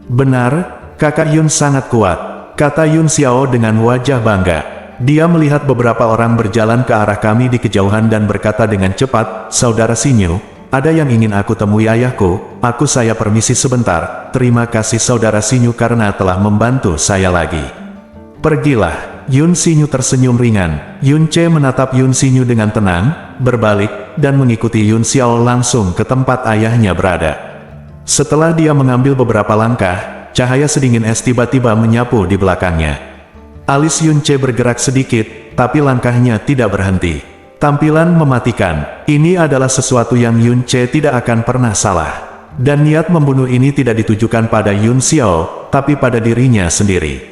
"Benar, kakak Yun sangat kuat. kata Yun Xiao dengan wajah bangga. Dia melihat beberapa orang berjalan ke arah kami di kejauhan dan berkata dengan cepat, "Saudara Xinyu, ada yang ingin aku temui ayahku, saya permisi sebentar, terima kasih Saudara Xinyu karena telah membantu saya lagi." "Pergilah." Yun Xinyu tersenyum ringan. Yun Ce menatap Yun Xinyu dengan tenang, berbalik, dan mengikuti Yun Xiao langsung ke tempat ayahnya berada. Setelah dia mengambil beberapa langkah, cahaya sedingin es tiba-tiba menyapu di belakangnya. Alis Yun Ce bergerak sedikit, tapi langkahnya tidak berhenti. Tampilan mematikan. Ini adalah sesuatu yang Yun Ce tidak akan pernah salah. Dan niat membunuh ini tidak ditujukan pada Yun Xiao, tapi pada dirinya sendiri.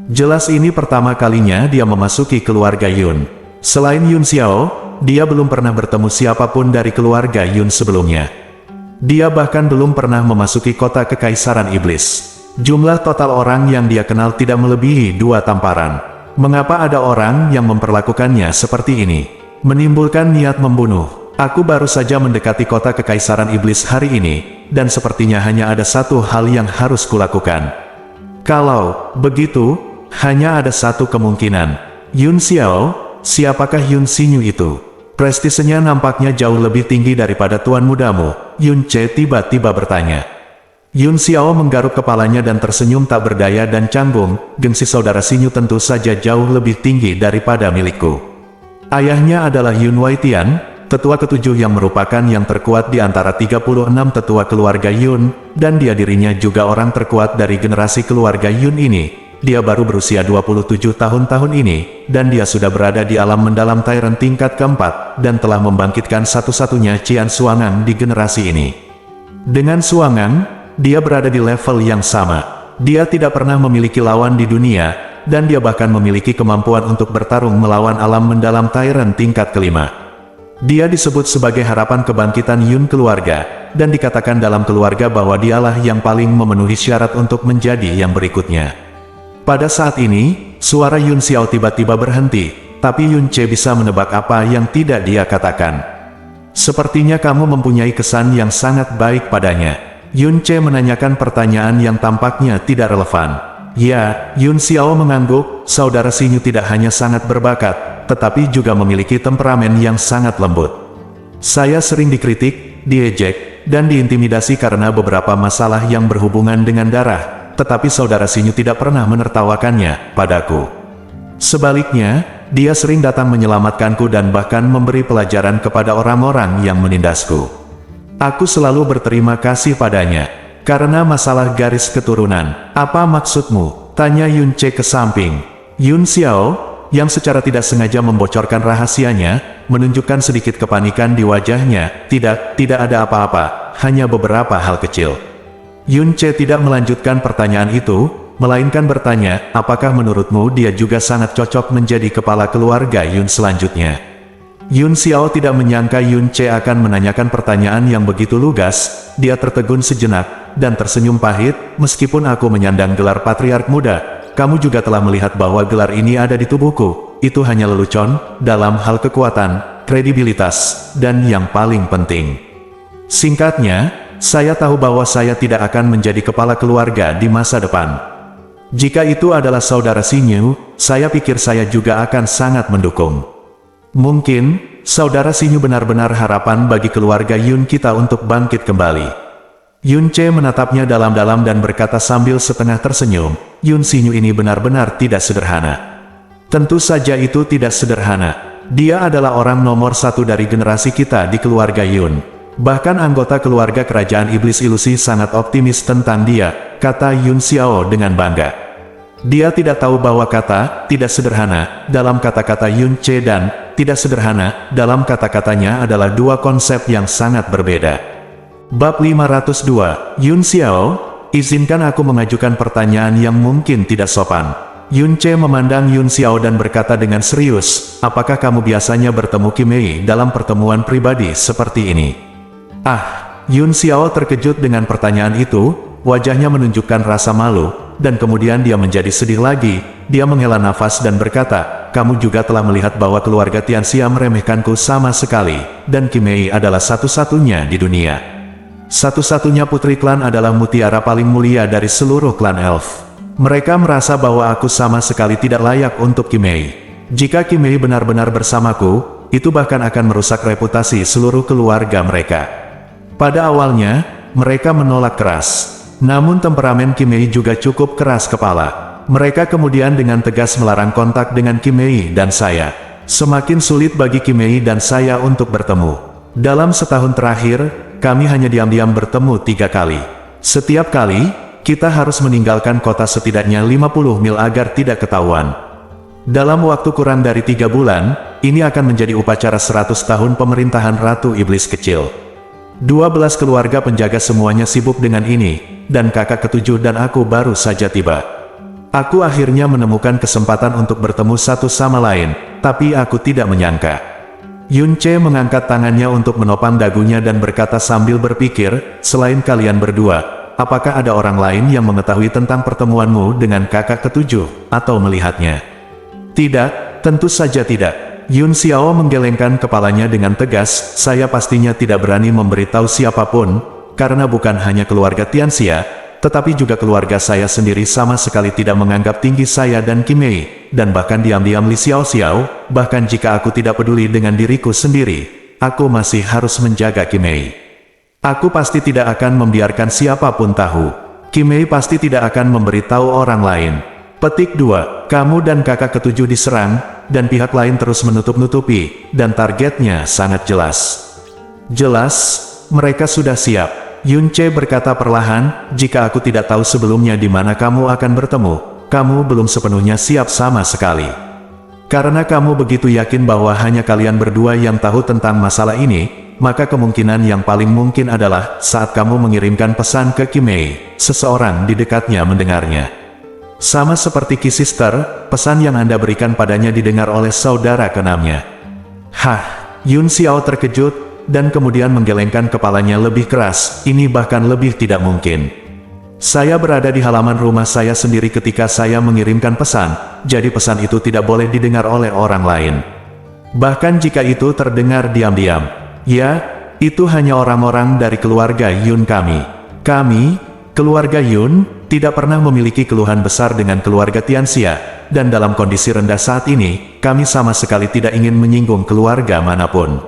Jelas ini pertama kalinya dia memasuki keluarga Yun. Selain Yun Xiao, dia belum pernah bertemu siapapun dari keluarga Yun sebelumnya. Dia bahkan belum pernah memasuki kota Kekaisaran Iblis. Jumlah total orang yang dia kenal tidak melebihi 2 tamparan. Mengapa ada orang yang memperlakukannya seperti ini? Menimbulkan niat membunuh. Aku baru saja mendekati kota Kekaisaran Iblis hari ini, dan sepertinya hanya ada satu hal yang harus kulakukan. Kalau begitu, hanya ada satu kemungkinan. Yun Xiao, siapakah Yun Xinyu itu? Prestisenya nampaknya jauh lebih tinggi daripada tuan mudamu, Yun Ce tiba-tiba bertanya. Yun Xiao menggaruk kepalanya dan tersenyum tak berdaya dan canggung, gengsi saudara Xinyu tentu saja jauh lebih tinggi daripada milikku. Ayahnya adalah Yun Waitian, tetua ketujuh yang merupakan yang terkuat di antara 36 tetua keluarga Yun, dan dia dirinya juga orang terkuat dari generasi keluarga Yun ini. Dia baru berusia 27 tahun ini, dan dia sudah berada di alam mendalam Tyrant tingkat keempat, dan telah membangkitkan satu-satunya Qian Suangang di generasi ini. Dengan Suangang, dia berada di level yang sama. Dia tidak pernah memiliki lawan di dunia, dan dia bahkan memiliki kemampuan untuk bertarung melawan alam mendalam Tyrant tingkat kelima. Dia disebut sebagai harapan kebangkitan Yun keluarga, dan dikatakan dalam keluarga bahwa dialah yang paling memenuhi syarat untuk menjadi yang berikutnya. Pada saat ini, suara Yun Xiao tiba-tiba berhenti, tapi Yun Ce bisa menebak apa yang tidak dia katakan. "Sepertinya kamu mempunyai kesan yang sangat baik padanya." Yun Ce menanyakan pertanyaan yang tampaknya tidak relevan. "Ya," Yun Xiao mengangguk, "saudara Xinyu tidak hanya sangat berbakat, tetapi juga memiliki temperamen yang sangat lembut. Saya sering dikritik, diejek, dan diintimidasi karena beberapa masalah yang berhubungan dengan darah. Tetapi saudara Xinyu tidak pernah menertawakannya padaku. Sebaliknya, dia sering datang menyelamatkanku dan bahkan memberi pelajaran kepada orang-orang yang menindasku. Aku selalu berterima kasih padanya. Karena masalah garis keturunan." "Apa maksudmu?" tanya Yun Ce ke samping. Yun Xiao, yang secara tidak sengaja membocorkan rahasianya, menunjukkan sedikit kepanikan di wajahnya. Tidak ada apa-apa, hanya beberapa hal kecil." Yun Ce tidak melanjutkan pertanyaan itu, melainkan bertanya, "Apakah menurutmu dia juga sangat cocok menjadi kepala keluarga Yun selanjutnya?" Yun Xiao tidak menyangka Yun Ce akan menanyakan pertanyaan yang begitu lugas. Dia tertegun sejenak, dan tersenyum pahit. "Meskipun aku menyandang gelar Patriark Muda, kamu juga telah melihat bahwa gelar ini ada di tubuhku. Itu hanya lelucon, dalam hal kekuatan, kredibilitas, dan yang paling penting. Singkatnya, saya tahu bahwa saya tidak akan menjadi kepala keluarga di masa depan. Jika itu adalah saudara Xinyu, saya pikir saya juga akan sangat mendukung. Mungkin, saudara Xinyu benar-benar harapan bagi keluarga Yun kita untuk bangkit kembali." Yun Ce menatapnya dalam-dalam dan berkata sambil setengah tersenyum, "Yun Xinyu ini benar-benar tidak sederhana." "Tentu saja itu tidak sederhana. Dia adalah orang nomor 1 dari generasi kita di keluarga Yun. Bahkan anggota keluarga kerajaan iblis ilusi sangat optimis tentang dia," kata Yun Xiao dengan bangga. Dia tidak tahu bahwa kata "tidak sederhana" dalam kata-kata Yun Ce dan "tidak sederhana" dalam kata-katanya adalah dua konsep yang sangat berbeda. Bab 502, Yun Xiao, izinkan aku mengajukan pertanyaan yang mungkin tidak sopan. Yun Ce memandang Yun Xiao dan berkata dengan serius, "Apakah kamu biasanya bertemu Qi Mei dalam pertemuan pribadi seperti ini?" Yun Xiao terkejut dengan pertanyaan itu, wajahnya menunjukkan rasa malu, dan kemudian dia menjadi sedih lagi. Dia menghela nafas dan berkata, "Kamu juga telah melihat bahwa keluarga Tianxia meremehkanku sama sekali, dan Qi Mei adalah satu-satunya di dunia. Satu-satunya putri klan adalah mutiara paling mulia dari seluruh klan elf. Mereka merasa bahwa aku sama sekali tidak layak untuk Kimei. Jika Kimei benar-benar bersamaku, itu bahkan akan merusak reputasi seluruh keluarga mereka. Pada awalnya, mereka menolak keras. Namun temperamen Kimei juga cukup keras kepala. Mereka kemudian dengan tegas melarang kontak dengan Kimei dan saya. Semakin sulit bagi Kimei dan saya untuk bertemu. Dalam setahun terakhir, kami hanya diam-diam bertemu 3 kali. Setiap kali, kita harus meninggalkan kota setidaknya 50 mil agar tidak ketahuan. Dalam waktu kurang dari 3 bulan, ini akan menjadi upacara 100 tahun pemerintahan Ratu Iblis Kecil. 12 keluarga penjaga semuanya sibuk dengan ini, dan kakak ketujuh dan aku baru saja tiba. Aku akhirnya menemukan kesempatan untuk bertemu satu sama lain, tapi aku tidak menyangka. Yun Che mengangkat tangannya untuk menopang dagunya dan berkata sambil berpikir, selain kalian berdua, apakah ada orang lain yang mengetahui tentang pertemuanmu dengan kakak ketujuh, atau melihatnya? Tidak, tentu saja tidak. Yun Xiao menggelengkan kepalanya dengan tegas, saya pastinya tidak berani memberitahu siapapun, karena bukan hanya keluarga Tianxia, tetapi juga keluarga saya sendiri sama sekali tidak menganggap tinggi saya dan Kimei, dan bahkan diam-diam Li Xiao, bahkan jika aku tidak peduli dengan diriku sendiri, aku masih harus menjaga Kimei. Aku pasti tidak akan membiarkan siapapun tahu. Kimei pasti tidak akan memberitahu orang lain. Petik 2, kamu dan kakak ketujuh diserang, dan pihak lain terus menutup-nutupi, dan targetnya sangat jelas. Jelas, mereka sudah siap. Yun Che berkata perlahan, jika aku tidak tahu sebelumnya di mana kamu akan bertemu, kamu belum sepenuhnya siap sama sekali. Karena kamu begitu yakin bahwa hanya kalian berdua yang tahu tentang masalah ini, maka kemungkinan yang paling mungkin adalah saat kamu mengirimkan pesan ke Kimei, seseorang di dekatnya mendengarnya. Sama seperti Ki Sister, pesan yang Anda berikan padanya didengar oleh saudara keenamnya. Hah, Yun Xiao terkejut, dan kemudian menggelengkan kepalanya lebih keras, ini bahkan lebih tidak mungkin. Saya berada di halaman rumah saya sendiri ketika saya mengirimkan pesan, jadi pesan itu tidak boleh didengar oleh orang lain. Bahkan jika itu terdengar diam-diam. Ya, itu hanya orang-orang dari keluarga Yun kami. Kami, keluarga Yun, tidak pernah memiliki keluhan besar dengan keluarga Tianxia, dan dalam kondisi rendah saat ini, kami sama sekali tidak ingin menyinggung keluarga manapun.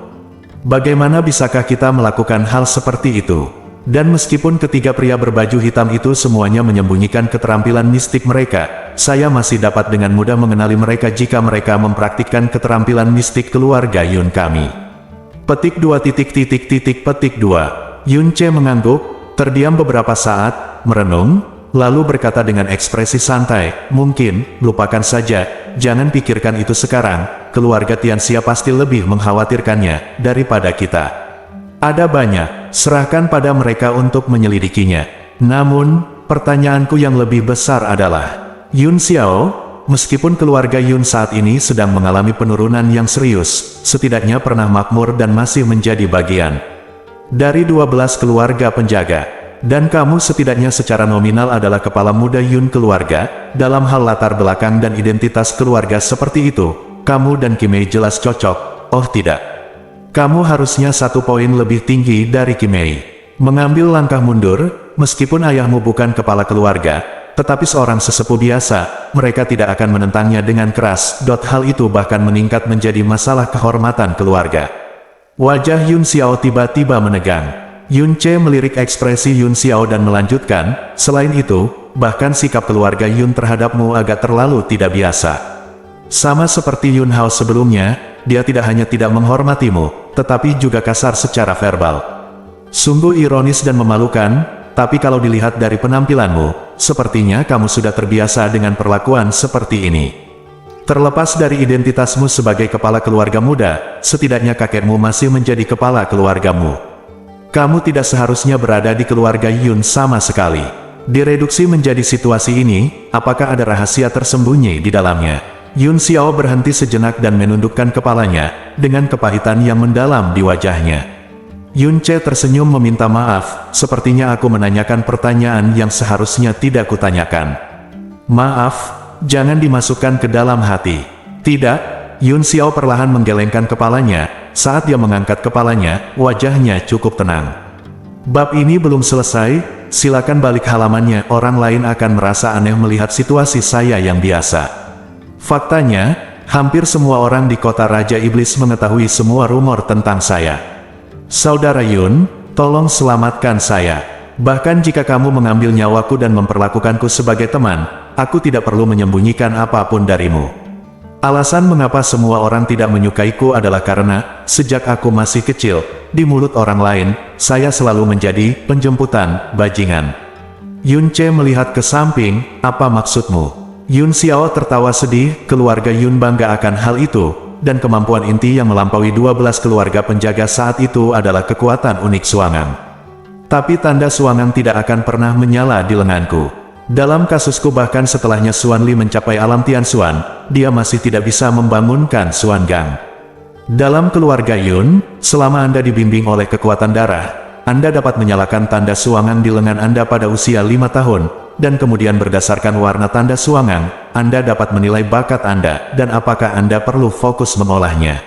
Bagaimana bisakah kita melakukan hal seperti itu? Dan meskipun ketiga pria berbaju hitam itu semuanya menyembunyikan keterampilan mistik mereka, saya masih dapat dengan mudah mengenali mereka jika mereka mempraktikkan keterampilan mistik keluarga Yun kami. Petik 2 petik 2. Yun Che mengangguk, terdiam beberapa saat, merenung, lalu berkata dengan ekspresi santai, mungkin, lupakan saja, jangan pikirkan itu sekarang, keluarga Tianxia pasti lebih mengkhawatirkannya, daripada kita. Ada banyak, serahkan pada mereka untuk menyelidikinya. Namun, pertanyaanku yang lebih besar adalah, Yun Xiao, meskipun keluarga Yun saat ini sedang mengalami penurunan yang serius, setidaknya pernah makmur dan masih menjadi bagian dari 12 keluarga penjaga. Dan kamu setidaknya secara nominal adalah kepala muda Yun keluarga, dalam hal latar belakang dan identitas keluarga seperti itu, kamu dan Kimei jelas cocok, oh tidak. Kamu harusnya 1 poin lebih tinggi dari Kimei. Mengambil langkah mundur, meskipun ayahmu bukan kepala keluarga, tetapi seorang sesepuh biasa, mereka tidak akan menentangnya dengan keras. Hal itu bahkan meningkat menjadi masalah kehormatan keluarga. Wajah Yun Xiao tiba-tiba menegang. Yun Che melirik ekspresi Yun Xiao dan melanjutkan, selain itu, bahkan sikap keluarga Yun terhadapmu agak terlalu tidak biasa. Sama seperti Yun Hao sebelumnya, dia tidak hanya tidak menghormatimu, tetapi juga kasar secara verbal. Sungguh ironis dan memalukan, tapi kalau dilihat dari penampilanmu, sepertinya kamu sudah terbiasa dengan perlakuan seperti ini. Terlepas dari identitasmu sebagai kepala keluarga muda, setidaknya kakekmu masih menjadi kepala keluargamu. Kamu tidak seharusnya berada di keluarga Yun sama sekali. Direduksi menjadi situasi ini, apakah ada rahasia tersembunyi di dalamnya? Yun Xiao berhenti sejenak dan menundukkan kepalanya, dengan kepahitan yang mendalam di wajahnya. Yun Che tersenyum meminta maaf, sepertinya aku menanyakan pertanyaan yang seharusnya tidak kutanyakan. Maaf, jangan dimasukkan ke dalam hati. Tidak, Yun Xiao perlahan menggelengkan kepalanya. Saat dia mengangkat kepalanya, wajahnya cukup tenang. Bab ini belum selesai, silakan balik halamannya. Orang lain akan merasa aneh melihat situasi saya yang biasa. Faktanya, hampir semua orang di kota Raja Iblis mengetahui semua rumor tentang saya. Saudara Yun, tolong selamatkan saya. Bahkan jika kamu mengambil nyawaku dan memperlakukanku sebagai teman, aku tidak perlu menyembunyikan apapun darimu. Alasan mengapa semua orang tidak menyukaiku adalah karena, sejak aku masih kecil, di mulut orang lain, saya selalu menjadi penjemputan, bajingan. Yun Ce melihat ke samping, apa maksudmu? Yun Xiao tertawa sedih, keluarga Yun bangga akan hal itu, dan kemampuan inti yang melampaui 12 keluarga penjaga saat itu adalah kekuatan unik Suangang. Tapi tanda Suangang tidak akan pernah menyala di lenganku. Dalam kasusku bahkan setelahnya Xuan Li mencapai alam Tianxuan, dia masih tidak bisa membangunkan Xuan Gang. Dalam keluarga Yun, selama Anda dibimbing oleh kekuatan darah, Anda dapat menyalakan tanda Suangang di lengan Anda pada usia 5 tahun, dan kemudian berdasarkan warna tanda Suangang, Anda dapat menilai bakat Anda, dan apakah Anda perlu fokus mengolahnya.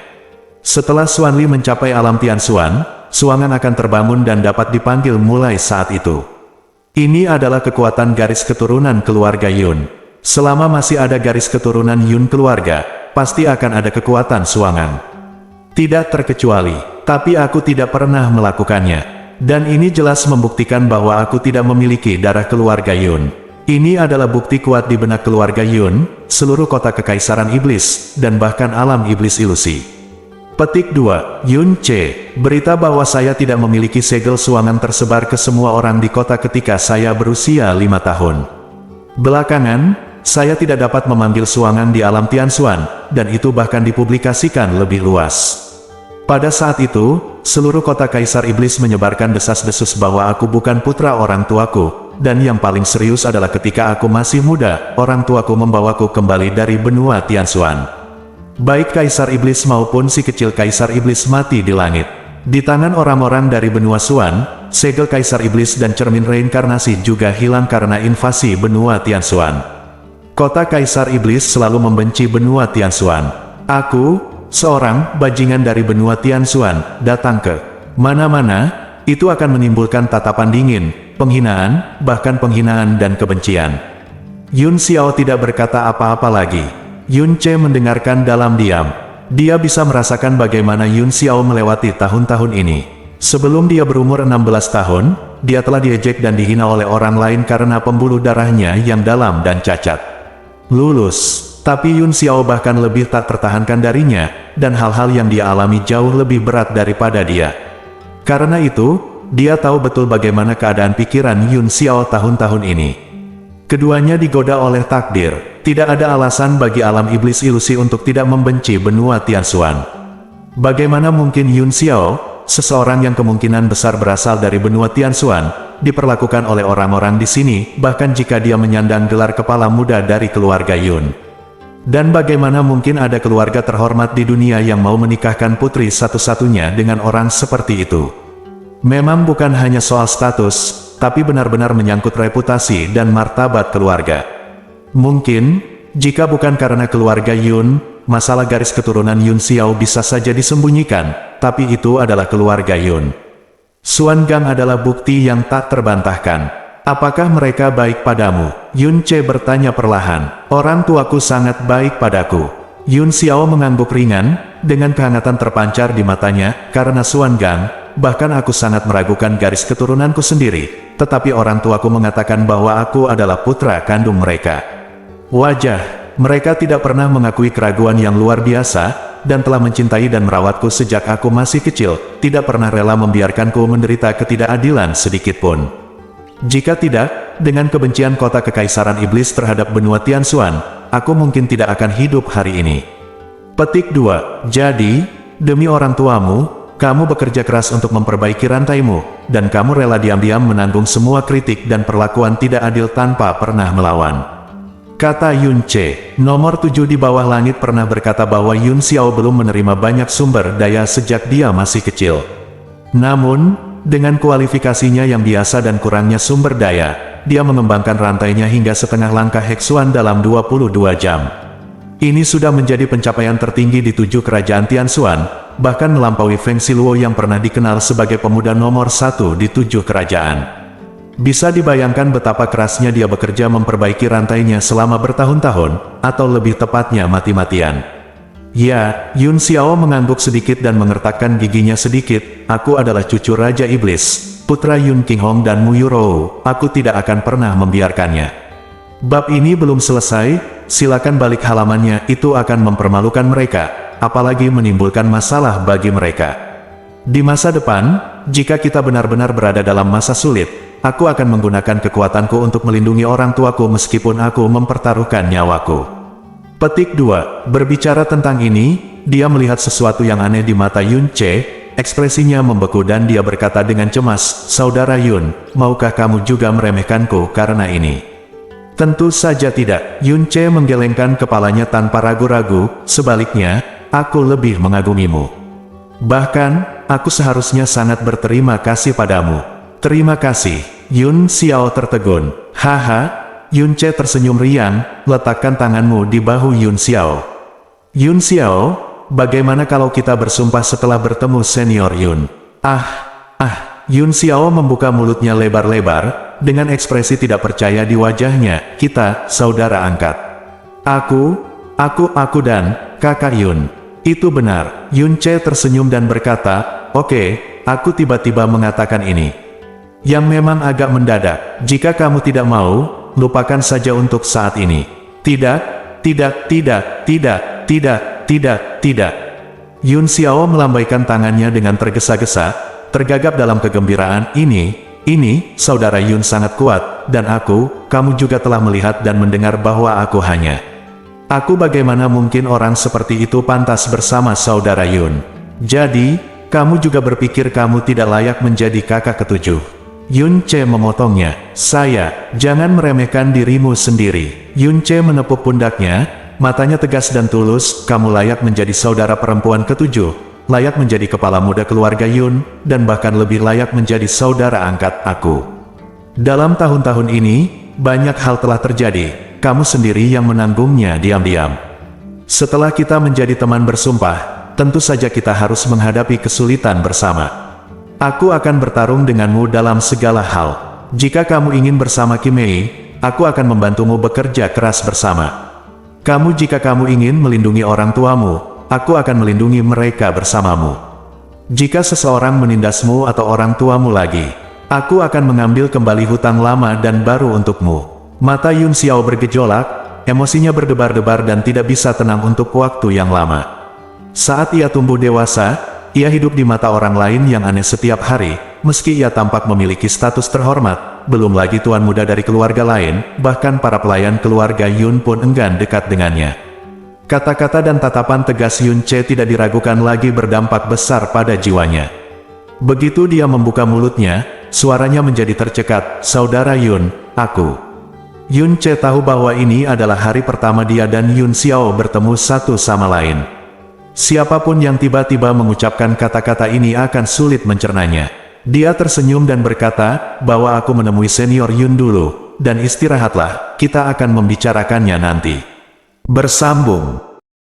Setelah Xuan Li mencapai alam Tianxuan, Suangan akan terbangun dan dapat dipanggil mulai saat itu. Ini adalah kekuatan garis keturunan keluarga Yun. Selama masih ada garis keturunan Yun keluarga, pasti akan ada kekuatan Suangang. Tidak terkecuali, tapi aku tidak pernah melakukannya. Dan ini jelas membuktikan bahwa aku tidak memiliki darah keluarga Yun. Ini adalah bukti kuat di benak keluarga Yun, seluruh kota kekaisaran iblis, dan bahkan alam iblis ilusi. Petik 2. Yun Ce, berita bahwa saya tidak memiliki segel Suangan tersebar ke semua orang di kota ketika saya berusia 5 tahun. Belakangan, saya tidak dapat memanggil Suangan di alam Tianxuan, dan itu bahkan dipublikasikan lebih luas. Pada saat itu, seluruh kota Kaisar Iblis menyebarkan desas-desus bahwa aku bukan putra orang tuaku, dan yang paling serius adalah ketika aku masih muda, orang tuaku membawaku kembali dari benua Tianxuan. Baik Kaisar Iblis maupun si kecil Kaisar Iblis mati di langit. Di tangan orang-orang dari benua Xuan, segel Kaisar Iblis dan cermin reinkarnasi juga hilang karena invasi benua Tianxuan. Kota Kaisar Iblis selalu membenci benua Tianxuan. Aku, seorang bajingan dari benua Tianxuan, datang ke mana-mana, itu akan menimbulkan tatapan dingin, penghinaan, bahkan penghinaan dan kebencian. Yun Xiao tidak berkata apa-apa lagi. Yun Ce mendengarkan dalam diam. Dia bisa merasakan bagaimana Yun Xiao melewati tahun-tahun ini. Sebelum dia berumur 16 tahun, dia telah diejek dan dihina oleh orang lain karena pembuluh darahnya yang dalam dan cacat. Lulus, tapi Yun Xiao bahkan lebih tak tertahankan darinya, dan hal-hal yang dia alami jauh lebih berat daripada dia. Karena itu, dia tahu betul bagaimana keadaan pikiran Yun Xiao tahun-tahun ini. Keduanya digoda oleh takdir. Tidak ada alasan bagi alam iblis ilusi untuk tidak membenci benua Tianxuan. Bagaimana mungkin Yun Xiao, seseorang yang kemungkinan besar berasal dari benua Tianxuan, diperlakukan oleh orang-orang di sini, bahkan jika dia menyandang gelar kepala muda dari keluarga Yun? Dan bagaimana mungkin ada keluarga terhormat di dunia yang mau menikahkan putri satu-satunya dengan orang seperti itu? Memang bukan hanya soal status, tapi benar-benar menyangkut reputasi dan martabat keluarga. Mungkin, jika bukan karena keluarga Yun, masalah garis keturunan Yun Xiao bisa saja disembunyikan, tapi itu adalah keluarga Yun. Xuan Gang adalah bukti yang tak terbantahkan. Apakah mereka baik padamu? Yun Ce bertanya perlahan. Orang tuaku sangat baik padaku. Yun Xiao mengangguk ringan, dengan kehangatan terpancar di matanya, karena Xuan Gang, bahkan aku sangat meragukan garis keturunanku sendiri, tetapi orang tuaku mengatakan bahwa aku adalah putra kandung mereka. Wajah, mereka tidak pernah mengakui keraguan yang luar biasa, dan telah mencintai dan merawatku sejak aku masih kecil, tidak pernah rela membiarkanku menderita ketidakadilan sedikitpun. Jika tidak, dengan kebencian kota kekaisaran iblis terhadap benua Tianxuan, aku mungkin tidak akan hidup hari ini. Petik 2. Jadi, demi orang tuamu, kamu bekerja keras untuk memperbaiki rantaimu, dan kamu rela diam-diam menanggung semua kritik dan perlakuan tidak adil tanpa pernah melawan. Kata Yun Ce. Nomor 7 di bawah langit pernah berkata bahwa Yun Xiao belum menerima banyak sumber daya sejak dia masih kecil. Namun, dengan kualifikasinya yang biasa dan kurangnya sumber daya, dia mengembangkan rantainya hingga setengah langkah Heksuan dalam 22 jam. Ini sudah menjadi pencapaian tertinggi di 7 kerajaan Tianxuan, bahkan melampaui Feng Siluo yang pernah dikenal sebagai pemuda nomor 1 di 7 kerajaan. Bisa dibayangkan betapa kerasnya dia bekerja memperbaiki rantainya selama bertahun-tahun, atau lebih tepatnya mati-matian. Ya, Yun Xiao mengangguk sedikit dan mengertakkan giginya sedikit. Aku adalah cucu Raja Iblis, putra Yun Qinghong dan Mu Yurou. Aku tidak akan pernah membiarkannya. Bab ini belum selesai, silakan balik halamannya, itu akan mempermalukan mereka, apalagi menimbulkan masalah bagi mereka. Di masa depan, jika kita benar-benar berada dalam masa sulit, aku akan menggunakan kekuatanku untuk melindungi orang tuaku meskipun aku mempertaruhkan nyawaku. Petik 2. Berbicara tentang ini, dia melihat sesuatu yang aneh di mata Yun Che, ekspresinya membeku dan dia berkata dengan cemas, "Saudara Yun, maukah kamu juga meremehkanku karena ini?" Tentu saja tidak. Yun Che menggelengkan kepalanya tanpa ragu-ragu, sebaliknya, aku lebih mengagumimu. Bahkan, aku seharusnya sangat berterima kasih padamu. Terima kasih. Yun Xiao tertegun. Haha. Yun Che tersenyum riang, letakkan tanganmu di bahu Yun Xiao. Yun Xiao, bagaimana kalau kita bersumpah setelah bertemu Senior Yun? Yun Xiao membuka mulutnya lebar-lebar, dengan ekspresi tidak percaya di wajahnya. Kita, saudara angkat. Aku dan kakak Yun. Itu benar. Yun Che tersenyum dan berkata, "Oke, aku tiba-tiba mengatakan ini. Yang memang agak mendadak. Jika kamu tidak mau, lupakan saja untuk saat ini." Tidak. Yun Xiao melambaikan tangannya dengan tergesa-gesa, tergagap dalam kegembiraan. Ini, saudara Yun sangat kuat, dan kamu juga telah melihat dan mendengar bahwa Aku bagaimana mungkin orang seperti itu pantas bersama saudara Yun? Jadi, kamu juga berpikir kamu tidak layak menjadi kakak ketujuh? Yun Che memotongnya. Jangan meremehkan dirimu sendiri. Yun Che menepuk pundaknya, matanya tegas dan tulus. Kamu layak menjadi saudara perempuan ketujuh, layak menjadi kepala muda keluarga Yun, dan bahkan lebih layak menjadi saudara angkat aku. Dalam tahun-tahun ini, banyak hal telah terjadi. Kamu sendiri yang menanggungnya diam-diam. Setelah kita menjadi teman bersumpah, tentu saja kita harus menghadapi kesulitan bersama. Aku akan bertarung denganmu dalam segala hal. Jika kamu ingin bersama Qi Mei, aku akan membantumu bekerja keras bersama. Jika kamu ingin melindungi orang tuamu, aku akan melindungi mereka bersamamu. Jika seseorang menindasmu atau orang tuamu lagi, aku akan mengambil kembali hutang lama dan baru untukmu. Mata Yun Xiao bergejolak, emosinya berdebar-debar dan tidak bisa tenang untuk waktu yang lama. Saat ia tumbuh dewasa, ia hidup di mata orang lain yang aneh setiap hari, meski ia tampak memiliki status terhormat, belum lagi tuan muda dari keluarga lain, bahkan para pelayan keluarga Yun pun enggan dekat dengannya. Kata-kata dan tatapan tegas Yun Che tidak diragukan lagi berdampak besar pada jiwanya. Begitu dia membuka mulutnya, suaranya menjadi tercekat, "Saudara Yun, aku." Yun Che tahu bahwa ini adalah hari pertama dia dan Yun Xiao bertemu satu sama lain. Siapapun yang tiba-tiba mengucapkan kata-kata ini akan sulit mencernanya. Dia tersenyum dan berkata, "Bahwa aku menemui Senior Yun dulu, dan istirahatlah, kita akan membicarakannya nanti." Bersambung.